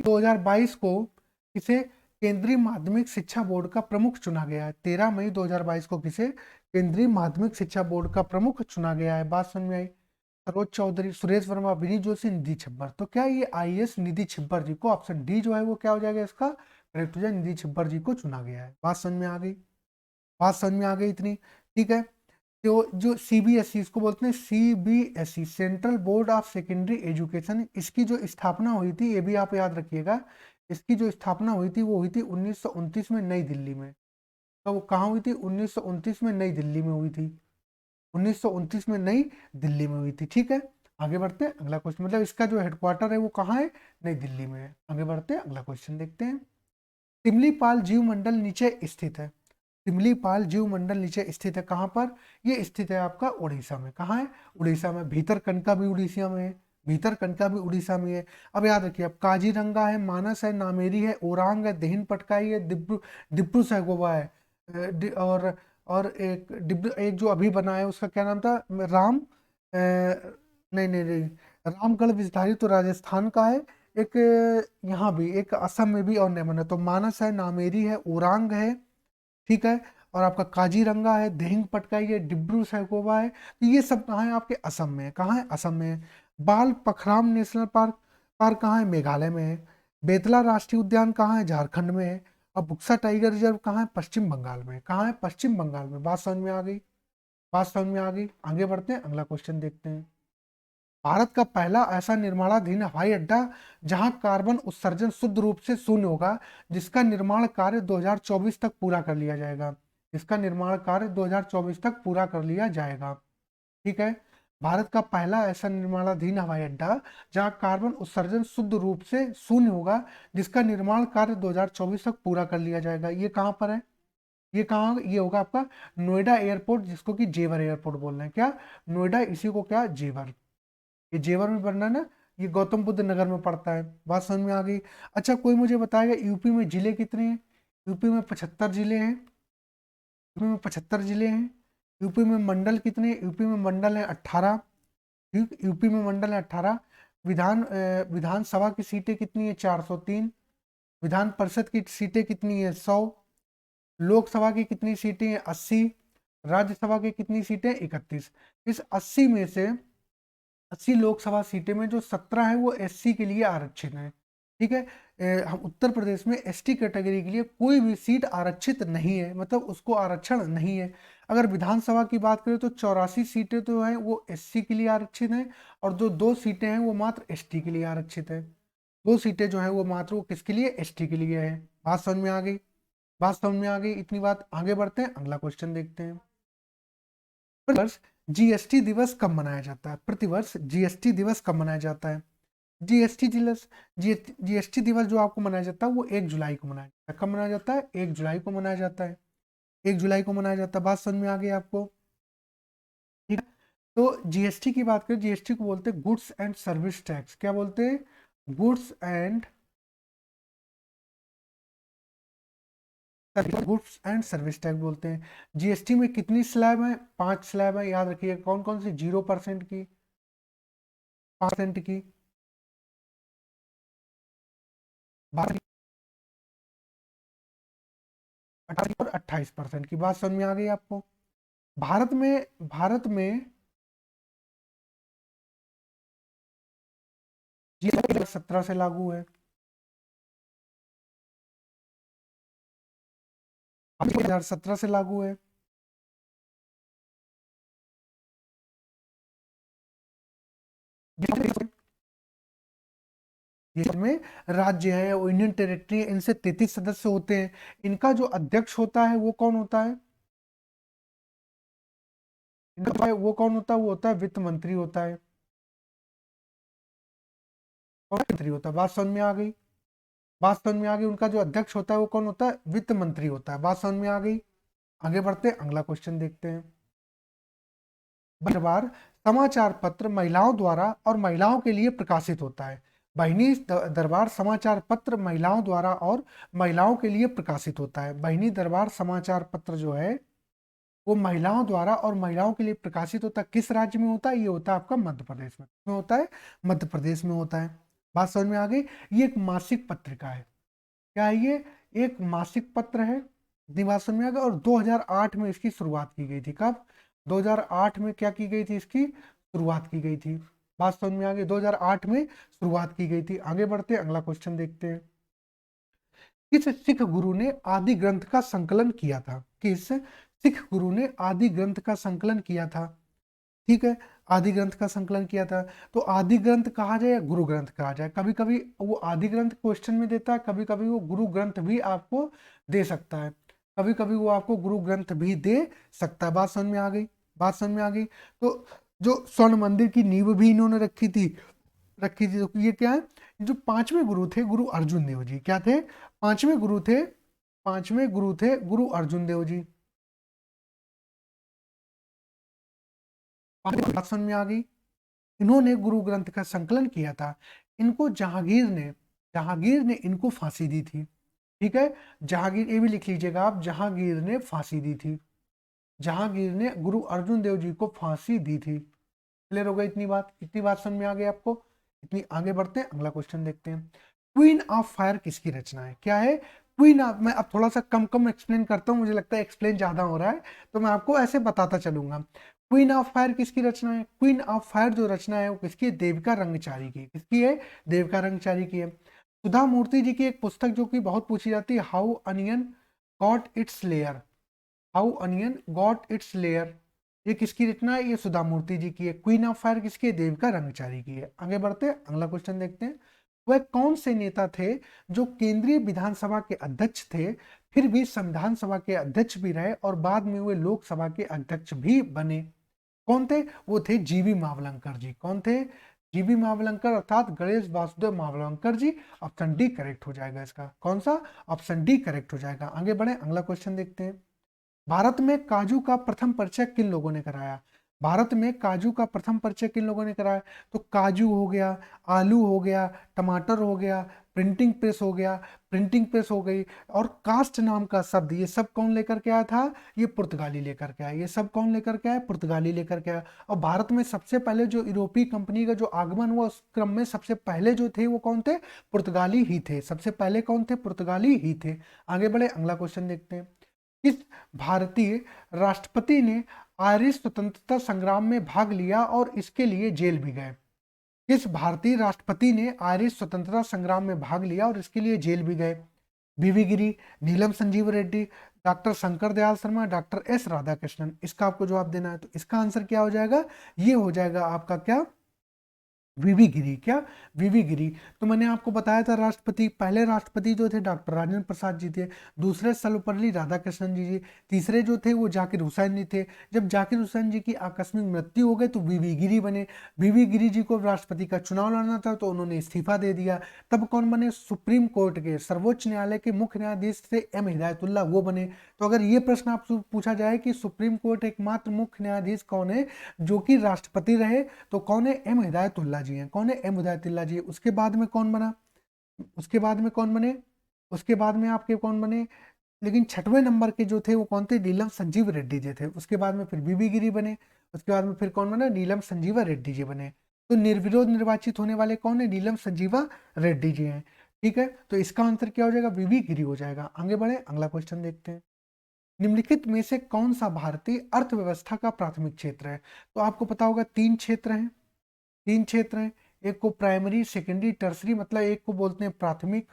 2022 को किसे केंद्रीय माध्यमिक शिक्षा बोर्ड का प्रमुख चुना गया है। 13 मई 2022 को किसे केंद्रीय माध्यमिक शिक्षा बोर्ड का प्रमुख चुना गया है। बात समझ में आई। सरोज चौधरी, सुरेश वर्मा, विनीत जोशी, निधि छिब्बर। तो क्या ये आईएएस निधि छिब्बर जी को, ऑप्शन डी जो है वो क्या हो जाएगा इसका करेक्ट हो जाएगा, निधि छिब्बर जी को चुना गया है। बात समझ में आ गई, बात समझ में आ गई इतनी, ठीक है। तो जो सीबीएसई इसको बोलते हैं, CBSE central board of secondary education, इसकी जो स्थापना हुई थी ये भी आप याद रखिएगा, इसकी जो स्थापना हुई थी वो हुई थी 1929 में नई दिल्ली में। तो वो कहाँ हुई थी, 1929 में नई दिल्ली में हुई थी, 1929 में नई दिल्ली में हुई थी, ठीक है। आगे बढ़ते हैं अगला क्वेश्चन, मतलब इसका जो हेडक्वार्टर है वो कहाँ है, नई दिल्ली में है। आगे बढ़ते हैं अगला क्वेश्चन देखते हैं। सिमलीपाल जीव मंडल नीचे स्थित है, सिमलीपाल जीव मंडल नीचे स्थित है कहाँ पर, ये स्थित है आपका उड़ीसा में। कहाँ है, उड़ीसा में। भीतरकनिका भी उड़ीसा में है, भीतरकनिका भी उड़ीसा में है। अब याद रखिए, अब काजीरंगा है, मानस है, नामेरी है, ओरांग है, दिहिन पटकाई है, दिब्रू दिब्रू सैगोवा है, और एक जो अभी बना है उसका क्या नाम था, राम नहीं नहीं नहीं, रामगढ़ विस्तारी तो राजस्थान का है। एक यहाँ भी, एक असम में भी और नेमन है। तो मानस है, नामेरी है, ओरांग है, ठीक है, और आपका काजीरंगा है, दिहिंग पटकाई है, डिब्रू सैखोवा है। तो ये सब कहाँ है, आपके असम में है। कहाँ है, असम में है। बाल पखराम नेशनल पार्क पार्क कहाँ है, मेघालय में है। बेतला राष्ट्रीय उद्यान कहाँ है, झारखंड में है। और बुक्सा टाइगर रिजर्व कहाँ है, पश्चिम बंगाल में। कहाँ है, पश्चिम बंगाल में। बात समझ में आ गई, बात समझ में आ गई। आगे बढ़ते हैं अगला क्वेश्चन देखते हैं। भारत का पहला ऐसा निर्माणाधीन हवाई अड्डा जहां कार्बन उत्सर्जन शुद्ध रूप से शून्य होगा, जिसका निर्माण कार्य 2024 तक पूरा कर लिया जाएगा, इसका निर्माण कार्य 2024 तक पूरा कर लिया जाएगा, ठीक है। भारत का पहला ऐसा निर्माणाधीन हवाई अड्डा जहां कार्बन उत्सर्जन शुद्ध रूप से शून्य होगा, जिसका निर्माण कार्य 2024 तक पूरा कर लिया जाएगा, ये कहां पर है, ये कहाँ, ये होगा आपका नोएडा एयरपोर्ट, जिसको कि जेवर एयरपोर्ट बोल रहे हैं। क्या, नोएडा, इसी को क्या, जेवर, ये जेवर में पढ़ना ना, ये गौतम बुद्ध नगर में पड़ता है। बात समझ में आ गई। अच्छा, कोई मुझे बताएगा यूपी में जिले कितने हैं, यूपी में 75 जिले हैं, यूपी में 75 जिले हैं। यूपी में मंडल कितने, यूपी में मंडल है 18, ठीक, यूपी में मंडल है 18। विधानसभा की सीटें कितनी है, 403। विधान परिषद की सीटें कितनी है, 100। लोकसभा की कितनी सीटें हैं, 80। राज्यसभा की कितनी सीटें, 31। इस 80 में से 80 लोकसभा सीटें में जो 17 है वो एससी के लिए आरक्षित है, ठीक है। हम उत्तर प्रदेश में एसटी कैटेगरी के लिए कोई भी सीट आरक्षित नहीं है, मतलब उसको आरक्षण नहीं है। अगर विधानसभा की बात करें तो 84 सीटें तो हैं वो एससी के लिए आरक्षित हैं, और जो 2 सीटें हैं वो मात्र एसटी के लिए आरक्षित है। 2 सीटें जो है वो मात्र वो किसके लिए, एसटी के लिए है। बात समझ में आ गई, बात समझ में आ गई इतनी बात। आगे बढ़ते हैं अगला क्वेश्चन देखते हैं। प्रतिवर्ष जीएसटी दिवस कब मनाया जाता है, प्रतिवर्ष जीएसटी दिवस कब मनाया जाता है। जीएसटी दिवस, जीएसटी दिवस जो आपको मनाया जाता है वो 1 जुलाई को मनाया जाता है। कब मनाया जाता है, 1 जुलाई को मनाया जाता है, 1 जुलाई को मनाया जाता है। बात समझ में आ गई आपको, ठीक है। तो जीएसटी की बात करें, जीएसटी को बोलते हैं गुड्स एंड सर्विस टैक्स। क्या बोलते हैं, गुड्स एंड सर्विस टैक्स बोलते हैं। जीएसटी में कितनी स्लैब है, 5 स्लैब है, याद रखिए। कौन कौन सी, 0% की, 5% की, 18 और 28% की। बात समझ में आ गई आपको। भारत में जीएसटी 2017 से लागू है, 2017 से लागू है। में राज्य है, इंडियन टेरिटरी है, इनसे 33 सदस्य होते हैं। इनका जो अध्यक्ष होता है वो कौन होता है, इनका वो कौन होता है, वो होता है वित्त मंत्री होता है, कौन मंत्री होता है। बात समझ में आ गई, बात समझ में आ गई। उनका जो अध्यक्ष होता है वो कौन होता है, वित्त मंत्री होता है। बात समझ में आ गई। आगे बढ़ते हैं अगला क्वेश्चन देखते हैं। दरबार समाचार पत्र महिलाओं द्वारा और महिलाओं के लिए प्रकाशित होता है। बहिनी दरबार समाचार पत्र महिलाओं द्वारा और महिलाओं के लिए प्रकाशित होता है। बहिनी दरबार समाचार पत्र जो है वो महिलाओं द्वारा और महिलाओं के लिए प्रकाशित होता है। किस राज्य में होता है, ये होता है आपका मध्य प्रदेश में होता है, मध्य प्रदेश में होता है। बात समझ में आ गई। ये एक मासिक पत्रिका है, क्या है ये, एक मासिक पत्र है। इतनी बात समझ में आ गई। और 2008 में इसकी शुरुआत की गई थी। कब, 2008 में क्या की गई थी, इसकी शुरुआत की गई थी? बात समझ में आ गई, 2008 में शुरुआत की गई थी। आगे बढ़ते हैं, अगला क्वेश्चन देखते हैं। किस सिख गुरु ने आदि ग्रंथ का संकलन किया था? किस सिख गुरु ने आदि ग्रंथ का संकलन किया था? ठीक है, आदि ग्रंथ का संकलन किया था। तो आदि ग्रंथ कहा जाए या गुरु ग्रंथ कहा जाए? कभी कभी वो आदि ग्रंथ क्वेश्चन में देता है, कभी कभी वो गुरु ग्रंथ भी आपको दे सकता है, कभी कभी वो आपको गुरु ग्रंथ भी दे सकता है। बात समझ में आ गई? बात समझ में आ गई। तो जो स्वर्ण मंदिर की नींव भी इन्होंने रखी थी तो ये क्या है? जो पांचवें गुरु थे गुरु अर्जुन देव जी, क्या थे? पांचवें गुरु थे, पांचवें गुरु थे गुरु अर्जुन देव जी। बात समझ में आ गई। इन्होंने गुरु ग्रंथ का संकलन किया था। इनको जहांगीर ने इनको फांसी दी थी। ठीक है, जहांगीर, ये भी लिख लीजिएगा आप, जहांगीर ने फांसी दी थी। जहांगीर ने गुरु अर्जुन देव जी को फांसी दी थी। क्लियर हो गई इतनी बात समझ में आ गई आपको? इतनी आगे बढ़ते हैं, अगला क्वेश्चन देखते हैं। क्वीन ऑफ फायर किसकी रचना है? क्या है? क्वीन ऑफ, मैं अब थोड़ा सा कम कम एक्सप्लेन करता हूँ, मुझे लगता है एक्सप्लेन ज्यादा हो रहा है, तो मैं आपको ऐसे बताता चलूंगा। क्वीन ऑफ फायर किसकी रचना है? क्वीन ऑफ फायर जो रचना है वो किसकी है? देविका रंगचारी की। किसकी है? देविका रंगचारी की है। सुधा मूर्ति जी की एक पुस्तक जो कि बहुत पूछी जाती है, how onion got its layer. How onion got its layer, ये किसकी रचना है? ये सुधा मूर्ति जी की है। क्वीन ऑफ फायर किसकी है? देविका रंगचारी की है। आगे बढ़ते हैं, अगला क्वेश्चन देखते हैं। वह कौन से नेता थे जो केंद्रीय विधानसभा के अध्यक्ष थे, फिर भी संविधान सभा के अध्यक्ष भी रहे और बाद में वे लोकसभा के अध्यक्ष भी बने? कौन थे? वो थे जीवी मावलंकर जी। कौन थे? जीवी मावलंकर अर्थात गणेश वासुदेव मावलंकर जी। ऑप्शन डी करेक्ट हो जाएगा इसका। कौन सा? ऑप्शन डी करेक्ट हो जाएगा। आगे बढ़े, अगला क्वेश्चन देखते हैं। भारत में काजू का प्रथम परिचय किन लोगों ने कराया? भारत में काजू का प्रथम परिचय किन लोगों ने कराया? तो काजू हो गया, आलू हो गया, टमाटर हो गया, प्रिंटिंग प्रेस हो गया, प्रिंटिंग प्रेस हो गई, और कास्ट नाम का शब्द, ये सब कौन लेकर के आया था? ये पुर्तगाली लेकर के आया। ये सब कौन लेकर के आया? पुर्तगाली लेकर के आया। और भारत में सबसे पहले जो यूरोपीय कंपनी का जो आगमन हुआ उस क्रम में सबसे पहले जो थे वो कौन थे? पुर्तगाली ही थे। सबसे पहले कौन थे? पुर्तगाली ही थे। आगे बढ़े, अगला क्वेश्चन देखते हैं। किस भारतीय राष्ट्रपति ने आयरिश स्वतंत्रता संग्राम में भाग लिया और इसके लिए जेल भी गए? किस भारतीय राष्ट्रपति ने आयरिश स्वतंत्रता संग्राम में भाग लिया और इसके लिए जेल भी गए? V V Giri, Neelam Sanjiva Reddy, doctor Shankar Dayal Sharma, doctor S Radhakrishnan. इसका आपको जवाब देना है, तो इसका आंसर क्या हो जाएगा? ये हो जाएगा आपका क्या? वीवी गिरी। क्या? वीवी गिरी। तो मैंने आपको बताया था राष्ट्रपति, पहले राष्ट्रपति जो थे डॉक्टर राजेंद्र प्रसाद जी थे, दूसरे सर्वपल्ली राधाकृष्णन जी, तीसरे जो थे वो जाकिर हुसैन जी थे। जब जाकिर हुसैन जी की आकस्मिक मृत्यु हो गई तो वीवी गिरी बने। वीवी गिरी जी को राष्ट्रपति का चुनाव लड़ना था तो उन्होंने इस्तीफा दे दिया। तब कौन बने? सुप्रीम कोर्ट के, सर्वोच्च न्यायालय के मुख्य न्यायाधीश थे एम हिदायतुल्लाह, वो बने। तो अगर ये प्रश्न आपसे पूछा जाए कि सुप्रीम कोर्ट एकमात्र मुख्य न्यायाधीश कौन है जो कि राष्ट्रपति रहे, तो कौन है? एम हिदायतुल्लाह जी हैं। कौन है? एम हिदायतुल्लाह जी। उसके बाद में कौन बना? उसके बाद में कौन बने? उसके बाद में आपके कौन बने? लेकिन छठवें नंबर के जो थे वो कौन थे? नीलम संजीव रेड्डी जी थे। उसके बाद में फिर बीबी गिरी बने। उसके बाद में फिर कौन बना? नीलम संजीवा रेड्डी जी बने। तो निर्विरोध निर्वाचित होने वाले कौन है? नीलम संजीवा रेड्डी जी हैं। ठीक है, तो इसका आंसर क्या हो जाएगा? बीबी गिरी हो जाएगा। आगे बढ़े, अगला क्वेश्चन देखते हैं। निम्नलिखित में से कौन सा भारतीय अर्थव्यवस्था का प्राथमिक क्षेत्र है? तो आपको पता होगा तीन क्षेत्र हैं, तीन क्षेत्र हैं। एक को प्राइमरी, सेकेंडरी, टर्सरी, मतलब एक को बोलते हैं प्राथमिक,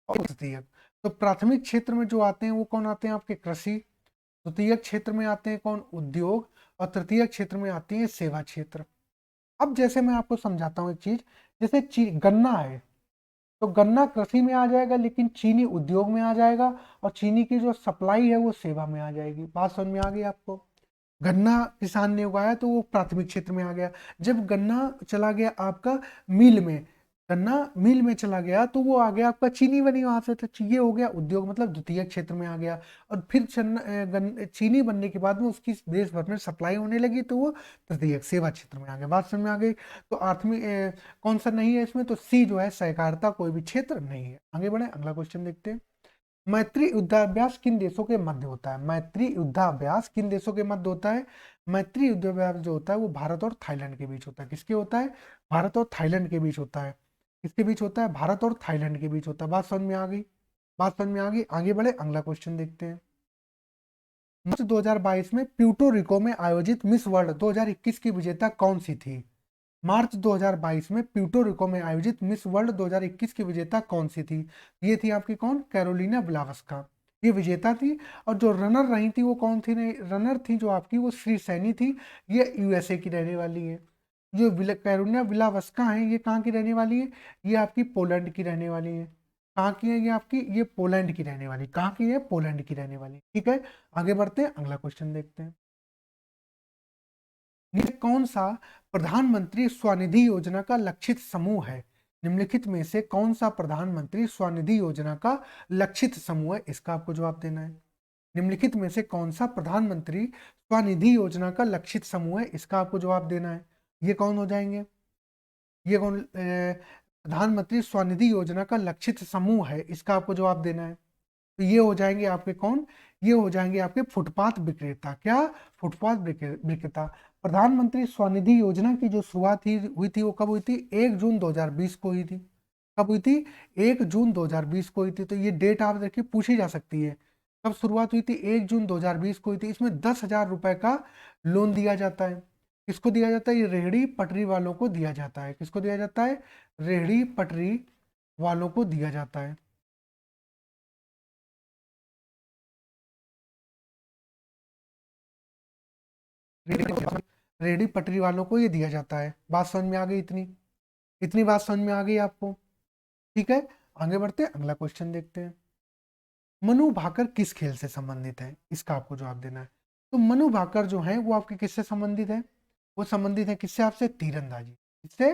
और तृतीयक। तो प्राथमिक क्षेत्र में जो आते हैं वो कौन आते हैं? आपके कृषि। द्वितीयक क्षेत्र में आते हैं कौन? उद्योग। और तृतीयक क्षेत्र में आती है सेवा क्षेत्र। अब जैसे मैं आपको समझाता हूँ एक चीज, जैसे गन्ना है, तो गन्ना कृषि में आ जाएगा लेकिन चीनी उद्योग में आ जाएगा, और चीनी की जो सप्लाई है वो सेवा में आ जाएगी। बात समझ में आ गई आपको? गन्ना किसान ने उगाया तो वो प्राथमिक क्षेत्र में आ गया। जब गन्ना चला गया आपका मिल में, गन्ना मिल में चला गया तो वो आ गया आपका चीनी बनी वहां से, तो ये हो गया उद्योग, मतलब द्वितीय क्षेत्र में आ गया। और फिर चीनी बनने के बाद में उसकी देश भर में सप्लाई होने लगी तो वो तृतीय सेवा क्षेत्र में आ गया। बात समझ में आ गई? तो आठवीं कौन सा नहीं है इसमें? तो सी जो है सहकारिता, कोई भी क्षेत्र नहीं है। आगे बढ़े, अगला क्वेश्चन देखते हैं। मैत्री युद्धाभ्यास किन देशों के मध्य होता है? मैत्री युद्धाभ्यास किन देशों के मध्य होता है? मैत्री युद्धाभ्यास जो होता है वो भारत और थाईलैंड के बीच होता है। किसके होता है? भारत और थाईलैंड के बीच होता है। किसके बीच होता है? भारत और थाईलैंड के बीच होता है। बात समझ में आ गई? बात समझ में आ गई? आगे बढ़े, अगला क्वेश्चन देखते हैं। मार्च 2022 में प्यूर्टो रिको में आयोजित मिस वर्ल्ड 2021 की विजेता कौन सी थी? मार्च 2022 में प्यूर्टो रिको में आयोजित मिस वर्ल्ड 2021 की विजेता कौन सी थी? ये थी आपकी कौन? कैरोलिना ब्लावस्का, ये विजेता थी। और जो रनर रही थी वो कौन थी? रनर थी जो आपकी वो श्री सैनी थी, ये यूएसए की रहने वाली है। जो कैरोलिना ब्लावस्का है ये कहाँ की रहने वाली है? ये आपकी पोलैंड की रहने वाली है। कहाँ की है ये आपकी? ये पोलैंड की रहने वाली। कहाँ की है? पोलैंड की रहने वाली। ठीक है, आगे बढ़ते हैं, अगला क्वेश्चन देखते हैं। ये कौन सा प्रधानमंत्री स्वनिधि योजना का लक्षित समूह है? निम्नलिखित में से कौन सा प्रधानमंत्री स्वनिधि योजना का लक्षित समूह है? इसका आपको जवाब देना है। निम्नलिखित में से कौन सा प्रधानमंत्री स्वनिधि योजना का लक्षित समूह है? इसका आपको जवाब देना है। ये कौन हो जाएंगे? ये कौन प्रधानमंत्री स्वनिधि योजना का लक्षित समूह है? इसका आपको जवाब देना है। तो ये हो जाएंगे आपके कौन? ये हो जाएंगे आपके फुटपाथ विक्रेता। क्या? फुटपाथ विक्रेता। प्रधानमंत्री स्वनिधि योजना की जो शुरुआत हुई थी वो कब हुई थी? 1 जून 2020 को हुई थी। कब हुई थी? 1 जून 2020 को हुई थी। तो ये डेट आप देखिए पूछी जा सकती है। कब शुरुआत हुई थी? 1 जून 2020 को हुई थी। इसमें 10,000 रुपए का लोन दिया जाता है। किसको दिया जाता है? ये रेहड़ी पटरी वालों को दिया जाता है। किसको दिया जाता है? रेहड़ी पटरी वालों को दिया जाता है। रेहड़ी पटरी वालों को ये दिया जाता है। बात समझ में आ गई? इतनी इतनी बात समझ में आ गई आपको? ठीक है, आगे बढ़ते हैं, अगला क्वेश्चन देखते हैं। मनु भाकर किस खेल से संबंधित है? इसका आपको जवाब देना है। तो मनु भाकर जो है वो आपके किससे संबंधित है? वो संबंधित है किससे? आपसे तीरंदाजी। किससे?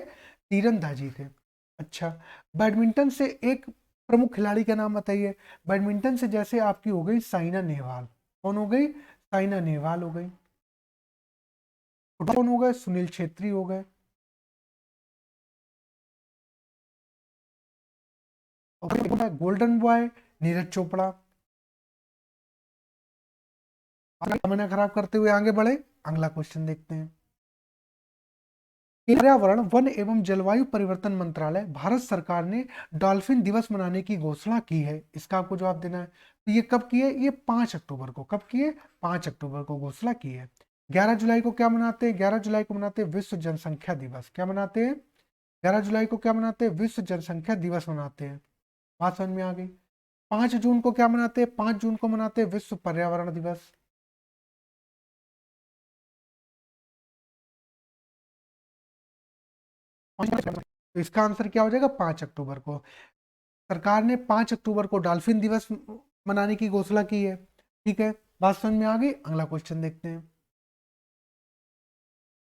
तीरंदाजी थे। अच्छा, बैडमिंटन से एक प्रमुख खिलाड़ी का नाम बताइए। बैडमिंटन से जैसे आपकी हो गई साइना नेहवाल। कौन हो गई? साइना नेहवाल हो गई। कौन हो गए? सुनील छेत्री हो गए। और गोल्डन बॉय नीरज चोपड़ा। समय खराब करते हुए आगे बढ़े, अगला क्वेश्चन देखते हैं। पर्यावरण वन एवं जलवायु परिवर्तन मंत्रालय भारत सरकार ने डॉल्फिन दिवस मनाने की घोषणा की है। इसका आपको जवाब देना है। तो ये कब की है? ये 5 अक्टूबर को। कब की है? 5 अक्टूबर को घोषणा की है। 11 जुलाई को क्या मनाते हैं? 11 जुलाई को मनाते हैं विश्व जनसंख्या दिवस। क्या मनाते हैं? 11 जुलाई को क्या मनाते हैं? विश्व जनसंख्या दिवस मनाते हैं। बात समझ में आ गई? 5 जून को क्या मनाते हैं? 5 जून को मनाते हैं विश्व पर्यावरण दिवस। तो इसका आंसर क्या हो जाएगा? 5 अक्टूबर को। सरकार ने 5 अक्टूबर को डॉल्फिन दिवस मनाने की घोषणा की है। ठीक है, बात समझ में आ गई? अगला क्वेश्चन देखते हैं।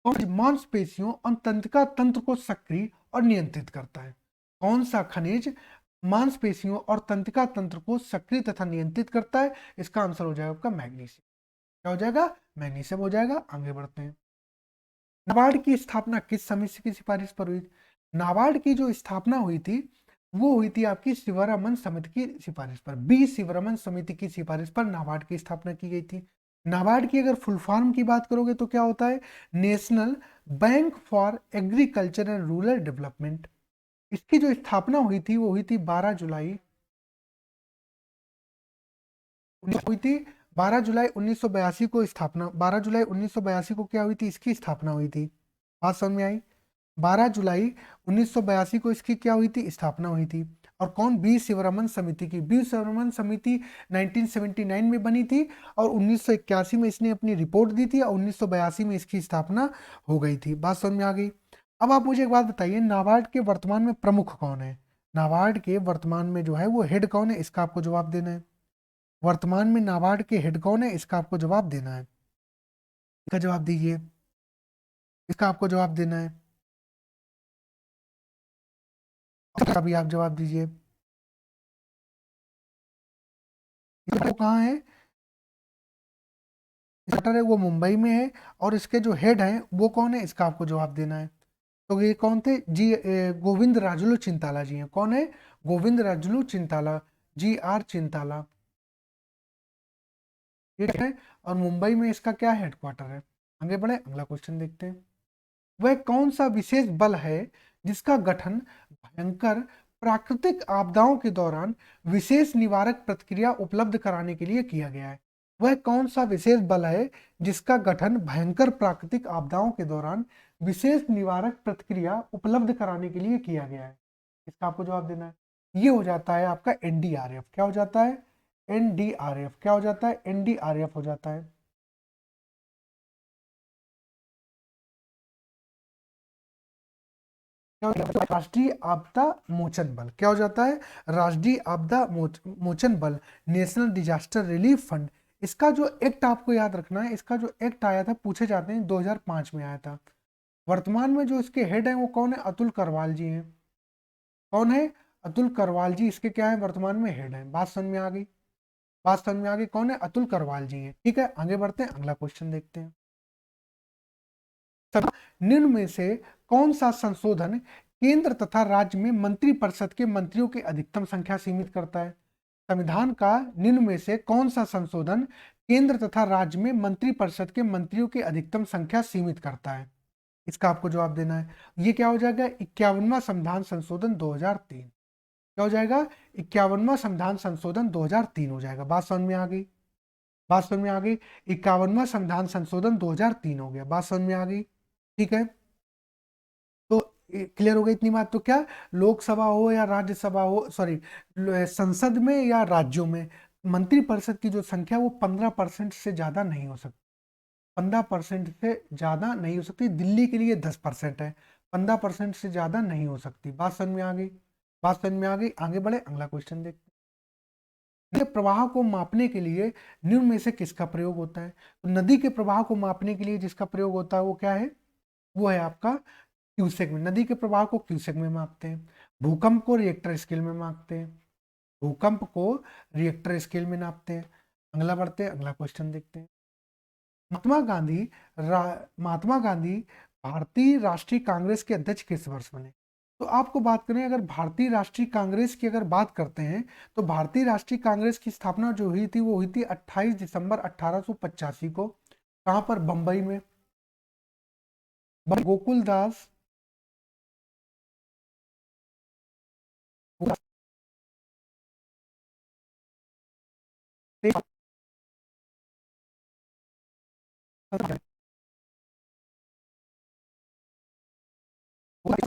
कौन मांसपेशियों और तंत्रिका तंत्र को सक्रिय और नियंत्रित करता है? कौन सा खनिज मांसपेशियों और तंत्रिका तंत्र को सक्रिय तथा नियंत्रित करता है? इसका आंसर हो जाएगा आपका मैग्नीशियम। क्या हो जाएगा? मैग्नीशियम हो जाएगा। आगे बढ़ते हैं। नाबार्ड की स्थापना किस समिति की सिफारिश पर हुई? नाबार्ड की जो स्थापना हुई थी वो हुई थी आपकी शिवरामन समिति की सिफारिश पर। बी शिवरामन समिति की सिफारिश पर नाबार्ड की स्थापना की गई थी। नाबार्ड की अगर फुल फॉर्म की बात करोगे तो क्या होता है? National bank for agriculture and rural development. इसकी जो स्थापना हुई थी वो हुई थी 12 जुलाई हुई थी 12 जुलाई 1982 को स्थापना। 12 जुलाई 1982 को क्या हुई थी? इसकी स्थापना हुई थी। बात समझ में आई? 12 जुलाई 1982 को इसकी क्या हुई थी? स्थापना हुई थी। और कौन? बी शिवरामन समिति की। बी शिवरामन समिति 1979 में बनी थी और 1981 में इसने अपनी रिपोर्ट दी थी और 1982 में इसकी स्थापना हो गई थी। बात समझ में आ गई? अब आप मुझे एक बात बताइए, नाबार्ड के वर्तमान में प्रमुख कौन है? नाबार्ड के वर्तमान में जो है वो हेड कौन है? इसका आपको जवाब देना है। वर्तमान में नाबार्ड के हेड कौन है? इसका आपको जवाब देना है। इसका जवाब दीजिए। इसका आपको जवाब देना है। इसका भी आप जवाब दीजिए। वो कहाँ है? सेक्टर है वो मुंबई में है। और इसके जो हेड हैं वो कौन है? इसका आपको जवाब देना है। तो ये कौन थे जी? गोविंद राजुलू चिंताला जी हैं। कौन है? गोविंद राजुलू चिंताला, GR चिंताला। ठीक है, और मुंबई में इसका क्या हेडक्वार्टर है? आगे बढ़े, अगला क्वेश्चन देखते हैं। वह कौन सा विशेष बल है जिसका गठन भयंकर प्राकृतिक आपदाओं के दौरान विशेष निवारक प्रतिक्रिया उपलब्ध कराने के लिए किया गया है? वह कौन सा विशेष बल है जिसका गठन भयंकर प्राकृतिक आपदाओं के दौरान विशेष निवारक प्रतिक्रिया उपलब्ध कराने के लिए किया गया है? इसका आपको जवाब देना है। ये हो जाता है आपका एनडीआरएफ। क्या हो जाता है? एनडीआरएफ। क्या हो जाता है? एनडीआरएफ हो जाता है। क्या हो जाता है? राष्ट्रीय आपदा मोचन बल। क्या हो जाता है? राष्ट्रीय आपदा मोचन बल, नेशनल डिजास्टर रिलीफ फंड। इसका जो एक्ट आपको याद रखना है, इसका जो एक्ट आया था, पूछे जाते हैं, 2005 में आया था। वर्तमान में जो इसके हेड हैं वो कौन है? अतुल करवाल जी हैं। कौन है? अतुल करवाल जी इसके क्या है? वर्तमान में हेड हैं। बात समझ में आ गई? बात समझ में आ गई? कौन है? अतुल करवाल जी हैं। ठीक है, आगे बढ़ते हैं, अगला क्वेश्चन देखते हैं। निम्न में से कौन सा संशोधन केंद्र तथा राज्य में मंत्रिपरिषद के मंत्रियों की अधिकतम संख्या सीमित करता है? संविधान का निम्न में से कौन सा संशोधन केंद्र तथा राज्य में मंत्रिपरिषद के मंत्रियों की अधिकतम संख्या सीमित करता है? इसका आपको जवाब देना है। ये क्या हो जाएगा? 51वां संविधान संशोधन 2003। क्या हो जाएगा? 51वां संविधान संशोधन 2003 हो जाएगा। बात समझ में आ गई? बात समझ में आ गई? 51वां संविधान संशोधन 2003 हो गया। बात समझ में आ गई? ठीक है, तो क्लियर हो गई इतनी बात। तो क्या लोकसभा हो या राज्यसभा हो, सॉरी, संसद में या राज्यों में मंत्रिपरिषद की जो संख्या वो 15% से ज्यादा नहीं हो सकती। 15% से ज्यादा नहीं हो सकती। दिल्ली के लिए 10% है, 15% से ज्यादा नहीं हो सकती। बात समझ में आ गई? बात समझ में आ गई। आगे बढ़े, अगला क्वेश्चन देखते हैं। नदी के प्रवाह को मापने के लिए निम्न में से किसका प्रयोग होता है? तो नदी के प्रवाह को मापने के लिए जिसका प्रयोग होता है वो क्या है? वो है आपका क्यूसेक में। नदी के प्रवाह को क्यूसेक में मापते हैं। भूकंप को रिएक्टर स्केल में मापते हैं। भूकंप को रिएक्टर स्केल में नापते हैं। अगला बढ़ते हैं, अगला क्वेश्चन देखते हैं। महात्मा गांधी महात्मा गांधी भारतीय राष्ट्रीय कांग्रेस के अध्यक्ष किस वर्ष बने? तो आपको बात करें, अगर भारतीय राष्ट्रीय कांग्रेस की अगर बात करते हैं, तो भारतीय राष्ट्रीय कांग्रेस की स्थापना जो हुई थी वो हुई थी 28 दिसंबर 1885 को। कहां पर? बंबई में। गोकुल दास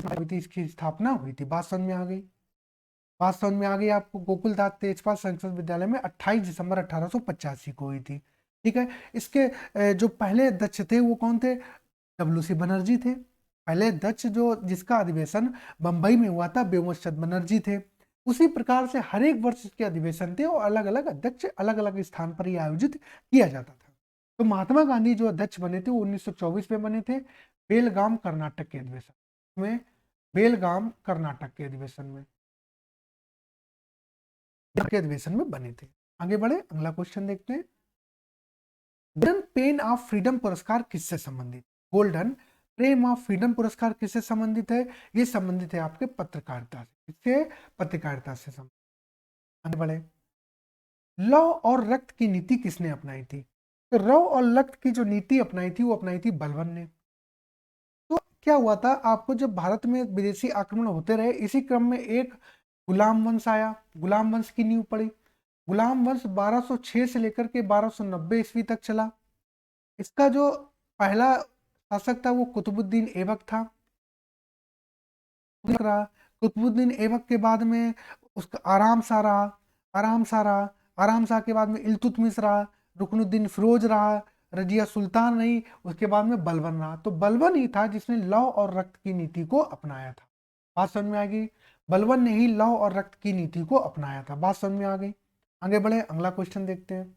हुई थी, इसकी स्थापना हुई थी। बात समझ में आ गई? बात समझ में आ गई आपको? गोकुलदास तेजपाल संस्कृत विद्यालय में 28 दिसंबर 1885 को हुई थी। ठीक है, इसके जो पहले अध्यक्ष थे वो कौन थे? डब्ल्यू सी बनर्जी थे। पहले अध्यक्ष जो जिसका अधिवेशन बंबई में हुआ था, बेमोश चंद बनर्जी थे। उसी प्रकार से हर एक वर्ष के अधिवेशन थे और अलग अलग अध्यक्ष अलग अलग स्थान पर ही आयोजित किया जाता था। तो महात्मा गांधी जो अध्यक्ष बने थे वो 1924 में बने थे, बेलगाम कर्नाटक के अधिवेशन में। बेलगाम कर्नाटक के अधिवेशन में के अधिवेशन में बने थे। आगे बढ़े, अगला क्वेश्चन देखते हैं। गोल्डन पेन ऑफ फ्रीडम पुरस्कार किससे संबंधित? गोल्डन प्रेम ऑफ फ्रीडम पुरस्कार किससे संबंधित है? ये संबंधित है आपके पत्रकारिता से। किससे? पत्रकारिता से संबंधित। आगे बढ़े। लौ और रक्त की नीति किसने अपनाई थी? तो रौ और रक्त की जो नीति अपनाई थी वो अपनाई थी बलबन ने। तो क्या हुआ था, आपको जब भारत में विदेशी आक्रमण होते रहे, इसी क्रम में एक गुलाम वंश आया। गुलाम वंश की नींव पड़ी। गुलाम वंश 1206 से लेकर के 1290 ईस्वी तक चला। इसका जो पहला शासक था वो कुतुबुद्दीन ऐबक था। कुतुबुद्दीन ऐबक के बाद में उसका आराम सा रहा, आराम सा रहा, आराम शाह के बाद में इल्तुतमिश रहा, रुकनुद्दीन फिरोज रहा, रजिया सुल्तान रही, उसके बाद में बलबन रहा। तो बलबन ही था जिसने लौ और रक्त की नीति को अपनाया था। बात समझ में आ गई? बलबन ने ही लौ और रक्त की नीति को अपनाया था। बात समझ में आ गई? आगे बढ़े, अगला क्वेश्चन देखते हैं।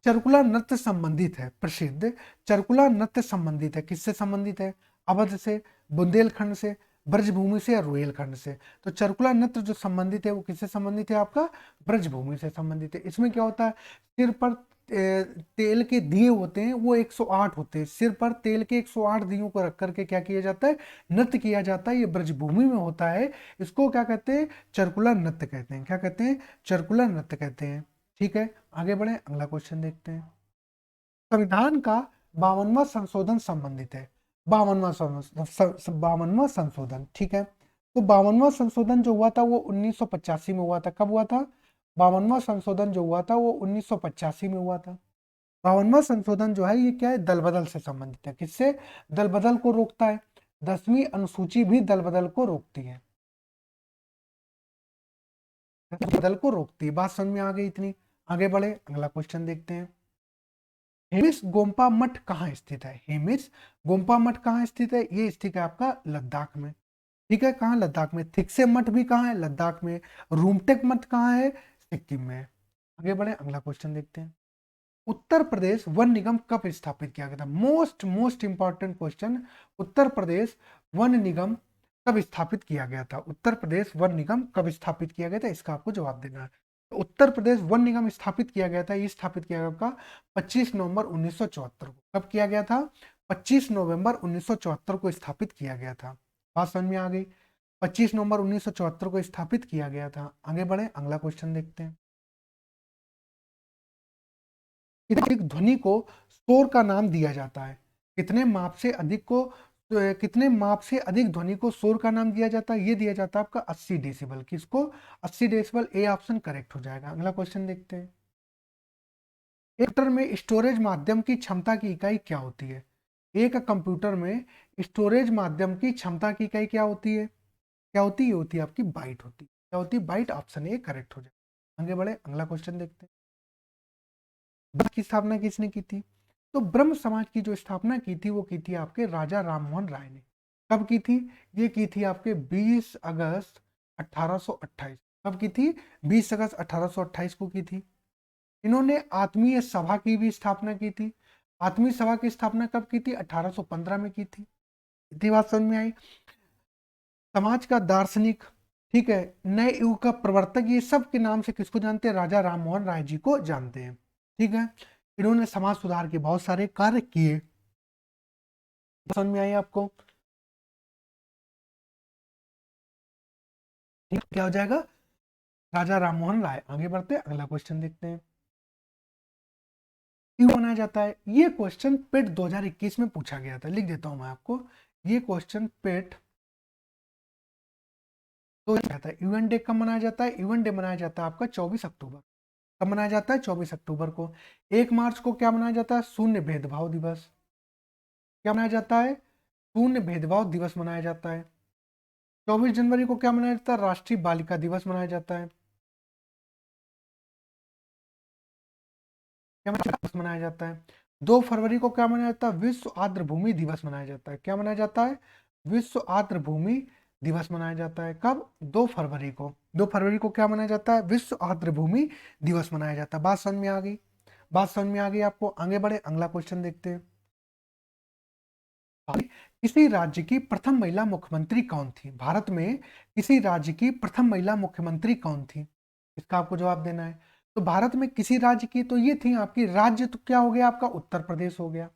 चरकुला नृत्य संबंधित है, प्रसिद्ध चरकुला नृत्य संबंधित है, किससे संबंधित है? अवध से, बुंदेलखंड से, ब्रजभूमि से या रुहेलखंड से? तो चरकुला नृत्य जो संबंधित है वो किससे संबंधित है? आपका ब्रजभूमि से संबंधित है। इसमें क्या होता है, सिर पर तेल के दिए होते हैं, वो 108 होते हैं। सिर पर तेल के 108 दियों को रख करके क्या किया जाता है? नृत्य किया जाता है। ये ब्रजभूमि में होता है। इसको क्या कहते हैं? चरकुला नृत्य कहते हैं। क्या कहते हैं? चरकुला नृत्य कहते हैं। ठीक है, आगे बढ़े, अगला क्वेश्चन देखते हैं। संविधान का 52वां संशोधन संबंधित है। 52वां संशोधन, ठीक है। तो 52वां संशोधन जो हुआ था वो 1985 में हुआ था। कब हुआ था? 52वां संशोधन जो हुआ था वो 1985 में हुआ था। 52वां संशोधन जो है ये क्या है? दल बदल से संबंधित है। किससे? दल बदल को रोकता है। 10वीं अनुसूची भी दल बदल को रोकती है, बदल को रोकती है। बात समझ में आ गई इतनी? आगे बढ़े, अगला क्वेश्चन देखते हैं। हेमिस गोम्पा मठ कहाँ स्थित है? हेमिस गोम्पा मठ कहाँ स्थित है? ये स्थित है आपका लद्दाख में। ठीक है, कहाँ? लद्दाख में। थिकसे मठ भी कहाँ है? लद्दाख में। रूमटेक मठ कहाँ है? सिक्किम में। आगे बढ़े, अगला क्वेश्चन देखते हैं। उत्तर प्रदेश वन निगम कब स्थापित किया गया था? Most most important question. Uttar Pradesh वन निगम कब स्थापित किया गया था? उत्तर प्रदेश वन निगम कब स्थापित किया गया था, इसका आपको जवाब देना है। तो उत्तर प्रदेश वन निगम स्थापित किया गया था, ये स्थापित किया गया था 25 नवंबर 1974 को। कब किया गया था? 25 नवंबर 1974 को स्थापित किया गया था। बात समझ में आ गई? 25 नवंबर 1974 को स्थापित किया गया था। आगे बढ़े, अगला क्वेश्चन देखते हैं। अधिक ध्वनि को शोर का नाम दिया जाता है? कितने माप से अधिक को कितने माप से अधिक ध्वनि को शोर का नाम दिया जाता है? ये दिया जाता है आपका 80 डेसिबल। किसको? 80 डेसिबल। ए ऑप्शन करेक्ट हो जाएगा। अगला क्वेश्चन देखते हैं। एक कंप्यूटर में स्टोरेज माध्यम की क्षमता की इकाई क्या होती है? एक कंप्यूटर में स्टोरेज माध्यम की क्षमता की इकाई क्या होती है? क्या होती है? ये होती है आपकी बाइट होती है। क्या होती है? बाइट। ऑप्शन ए करेक्ट हो जाएगा। आगे बढ़े, अगला क्वेश्चन देखते हैं। ब्रह्म की स्थापना किसने की थी? तो ब्रह्म समाज की जो स्थापना की थी वो की थी आपके राजा राममोहन राय ने। कब की थी? ये की थी आपके 20 अगस्त 1828। कब की थी? 20 अगस्त 1828 को की थी। इन्होंने आत्मीय सभा की भी स्थापना की थी। आत्मीय सभा की स्थापना कब की थी? 1815 में की थी। इतनी बात समझ में आई? समाज का दार्शनिक, ठीक है, नए युग का प्रवर्तक, ये सब के नाम से किसको जानते हैं? राजा राममोहन राय जी को जानते हैं। ठीक है, इन्होंने समाज सुधार के बहुत सारे कार्य किए। समझ में आई आपको? ठीक, क्या हो जाएगा? राजा राममोहन राय। आगे बढ़ते हैं, अगला क्वेश्चन देखते हैं। क्यों बनाया जाता है? ये क्वेश्चन पेट 2021 में पूछा गया था। लिख देता हूं मैं आपको। ये क्वेश्चन पेट तो जाता है। यूएन डे कब मनाया जाता है? यूएन डे मनाया जाता है आपका 24 अक्टूबर। कब मनाया जाता है? 24 अक्टूबर को। 1 मार्च को क्या मनाया जाता है? शून्य भेदभाव दिवस। क्या मनाया जाता है? शून्य भेदभाव दिवस मनाया जाता है। 24 जनवरी को क्या मनाया जाता है? राष्ट्रीय बालिका दिवस मनाया जाता है। क्या मनाया जाता है? 2 फरवरी को क्या मनाया जाता है? विश्व आर्द्र भूमि दिवस मनाया जाता है। क्या मनाया जाता है? विश्व आर्द्र भूमि दिवस मनाया जाता है। कब? 2 फरवरी को। 2 फरवरी को क्या मनाया जाता है? विश्व आर्द्र भूमि दिवस मनाया जाता है। बात समझ में आ गई? बात समझ में आ गई आपको? आगे बढ़े, अगला क्वेश्चन देखते हैं। किसी राज्य की प्रथम महिला मुख्यमंत्री कौन थी? भारत में किसी राज्य की प्रथम महिला मुख्यमंत्री कौन थी? इसका आपको जवाब देना है। तो भारत में किसी राज्य की, तो ये थी आपकी, राज्य तो क्या हो गया आपका? उत्तर प्रदेश हो गया।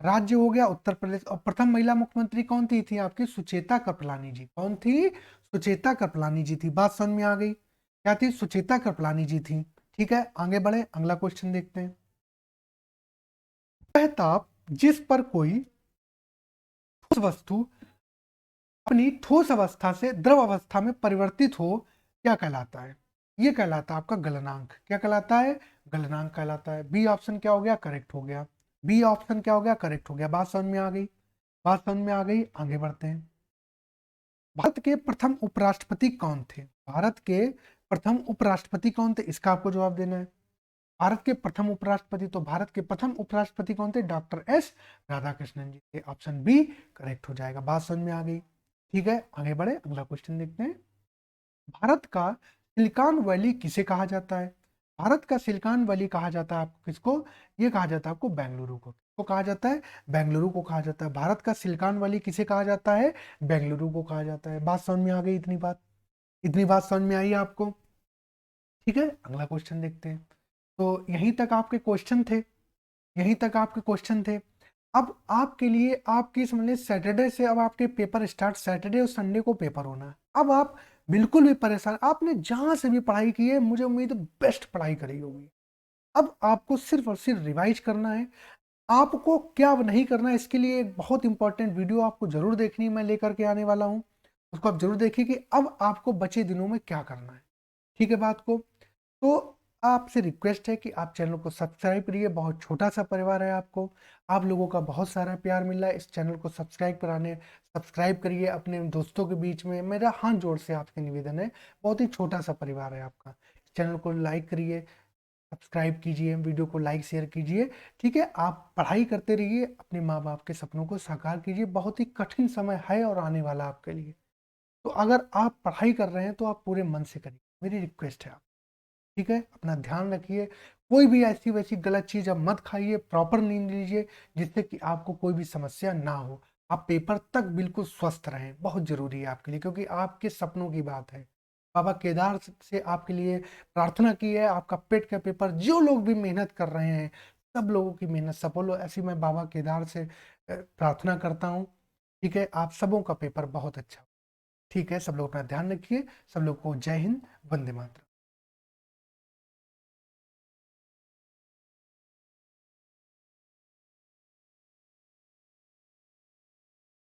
राज्य हो गया उत्तर प्रदेश। और प्रथम महिला मुख्यमंत्री कौन थी आपकी? सुचेता कृपलानी जी। कौन थी? सुचेता कृपलानी जी थी। बात समझ में आ गई? क्या थी? सुचेता कृपलानी जी थी। ठीक है, आगे बढ़े, अगला क्वेश्चन देखते हैं। वह ताप जिस पर कोई ठोस वस्तु अपनी ठोस अवस्था से द्रव अवस्था में परिवर्तित हो, क्या कहलाता है? ये कहलाता है आपका गलनांक। क्या कहलाता है? गलनांक कहलाता है। बी ऑप्शन क्या हो गया? करेक्ट हो गया। बी ऑप्शन क्या हो गया? करेक्ट हो गया। बात समझ में आ गई? बात समझ में आ गई? आगे बढ़ते हैं। भारत के प्रथम उपराष्ट्रपति कौन थे? भारत के प्रथम उपराष्ट्रपति कौन थे? इसका आपको जवाब देना है। भारत के प्रथम उपराष्ट्रपति, तो भारत के प्रथम उपराष्ट्रपति कौन थे? डॉक्टर एस राधाकृष्णन जी थे। ऑप्शन बी करेक्ट हो जाएगा। बात समझ में आ गई? ठीक है, आगे बढ़े, अगला क्वेश्चन देखते हैं। भारत का सिलिकॉन वैली किसे कहा जाता है? भारत का सिलिकॉन वैली कहा जाता है आपको किसको? ये कहा जाता है आपको बेंगलुरु को। किसको कहा जाता है? बेंगलुरु को कहा जाता है। भारत का सिलिकॉन वैली किसे कहा जाता है? बेंगलुरु को कहा जाता है। बात समझ में आ गई? इतनी बात, इतनी बात समझ में आई आपको? ठीक है, अगला क्वेश्चन देखते हैं। तो यहीं तक आपके क्वेश्चन थे। यहीं तक आपके क्वेश्चन थे। अब आपके लिए, आपकी समझ लीजिए सैटरडे से अब आपके पेपर स्टार्ट, सैटरडे और संडे को पेपर होना है। अब आप बिल्कुल भी परेशान, आपने जहां से भी पढ़ाई की है मुझे उम्मीद है बेस्ट पढ़ाई करी होगी। अब आपको सिर्फ और सिर्फ रिवाइज करना है। आपको क्या नहीं करना है, इसके लिए एक बहुत इंपॉर्टेंट वीडियो आपको जरूर देखनी मैं लेकर के आने वाला हूं। उसको आप ज़रूर देखिए कि अब आपको बचे दिनों में क्या करना है। ठीक है बात को? तो आपसे रिक्वेस्ट है कि आप चैनल को सब्सक्राइब करिए, बहुत छोटा-सा परिवार है आपको। आप लोगों का बहुत सारा प्यार मिल रहा है, इस चैनल को सब्सक्राइब करिए अपने दोस्तों के बीच में, मेरा हाथ जोड़ से आपसे निवेदन है, बहुत ही छोटा-सा परिवार है आपका। चैनल को लाइक करिए, सब्सक्राइब कीजिए, वीडियो को लाइक शेयर कीजिए, ठीक है? आप पढ़ाई करते रहिए, अपने माँ-बाप के सपनों को साकार कीजिए, बहुत ही कठिन समय है और आने वाला आपके लिए। तो अगर आप पढ़ाई कर रहे हैं तो आप पूरे मन से करिए, मेरी रिक्वेस्ट है आप, ठीक है? अपना ध्यान रखिए, कोई भी ऐसी-वैसी गलत चीज़ आप मत खाइए, प्रॉपर नींद लीजिए, जिससे कि आपको कोई भी समस्या ना हो। आप पेपर तक बिल्कुल स्वस्थ रहें, बहुत ज़रूरी है आपके लिए क्योंकि आपके सपनों की बात है। बाबा केदार से आपके लिए प्रार्थना की है, आपका पेट का पेपर जो लोग भी मेहनत कर रहे हैं, सब लोगों की मेहनत सफल हो, ऐसी मैं बाबा केदार से प्रार्थना करता हूँ, ठीक है? आप सबों का पेपर बहुत अच्छा हो। ठीक है, सब लोग अपना ध्यान रखिए, सब लोग को जय हिंद, वंदे मातरम।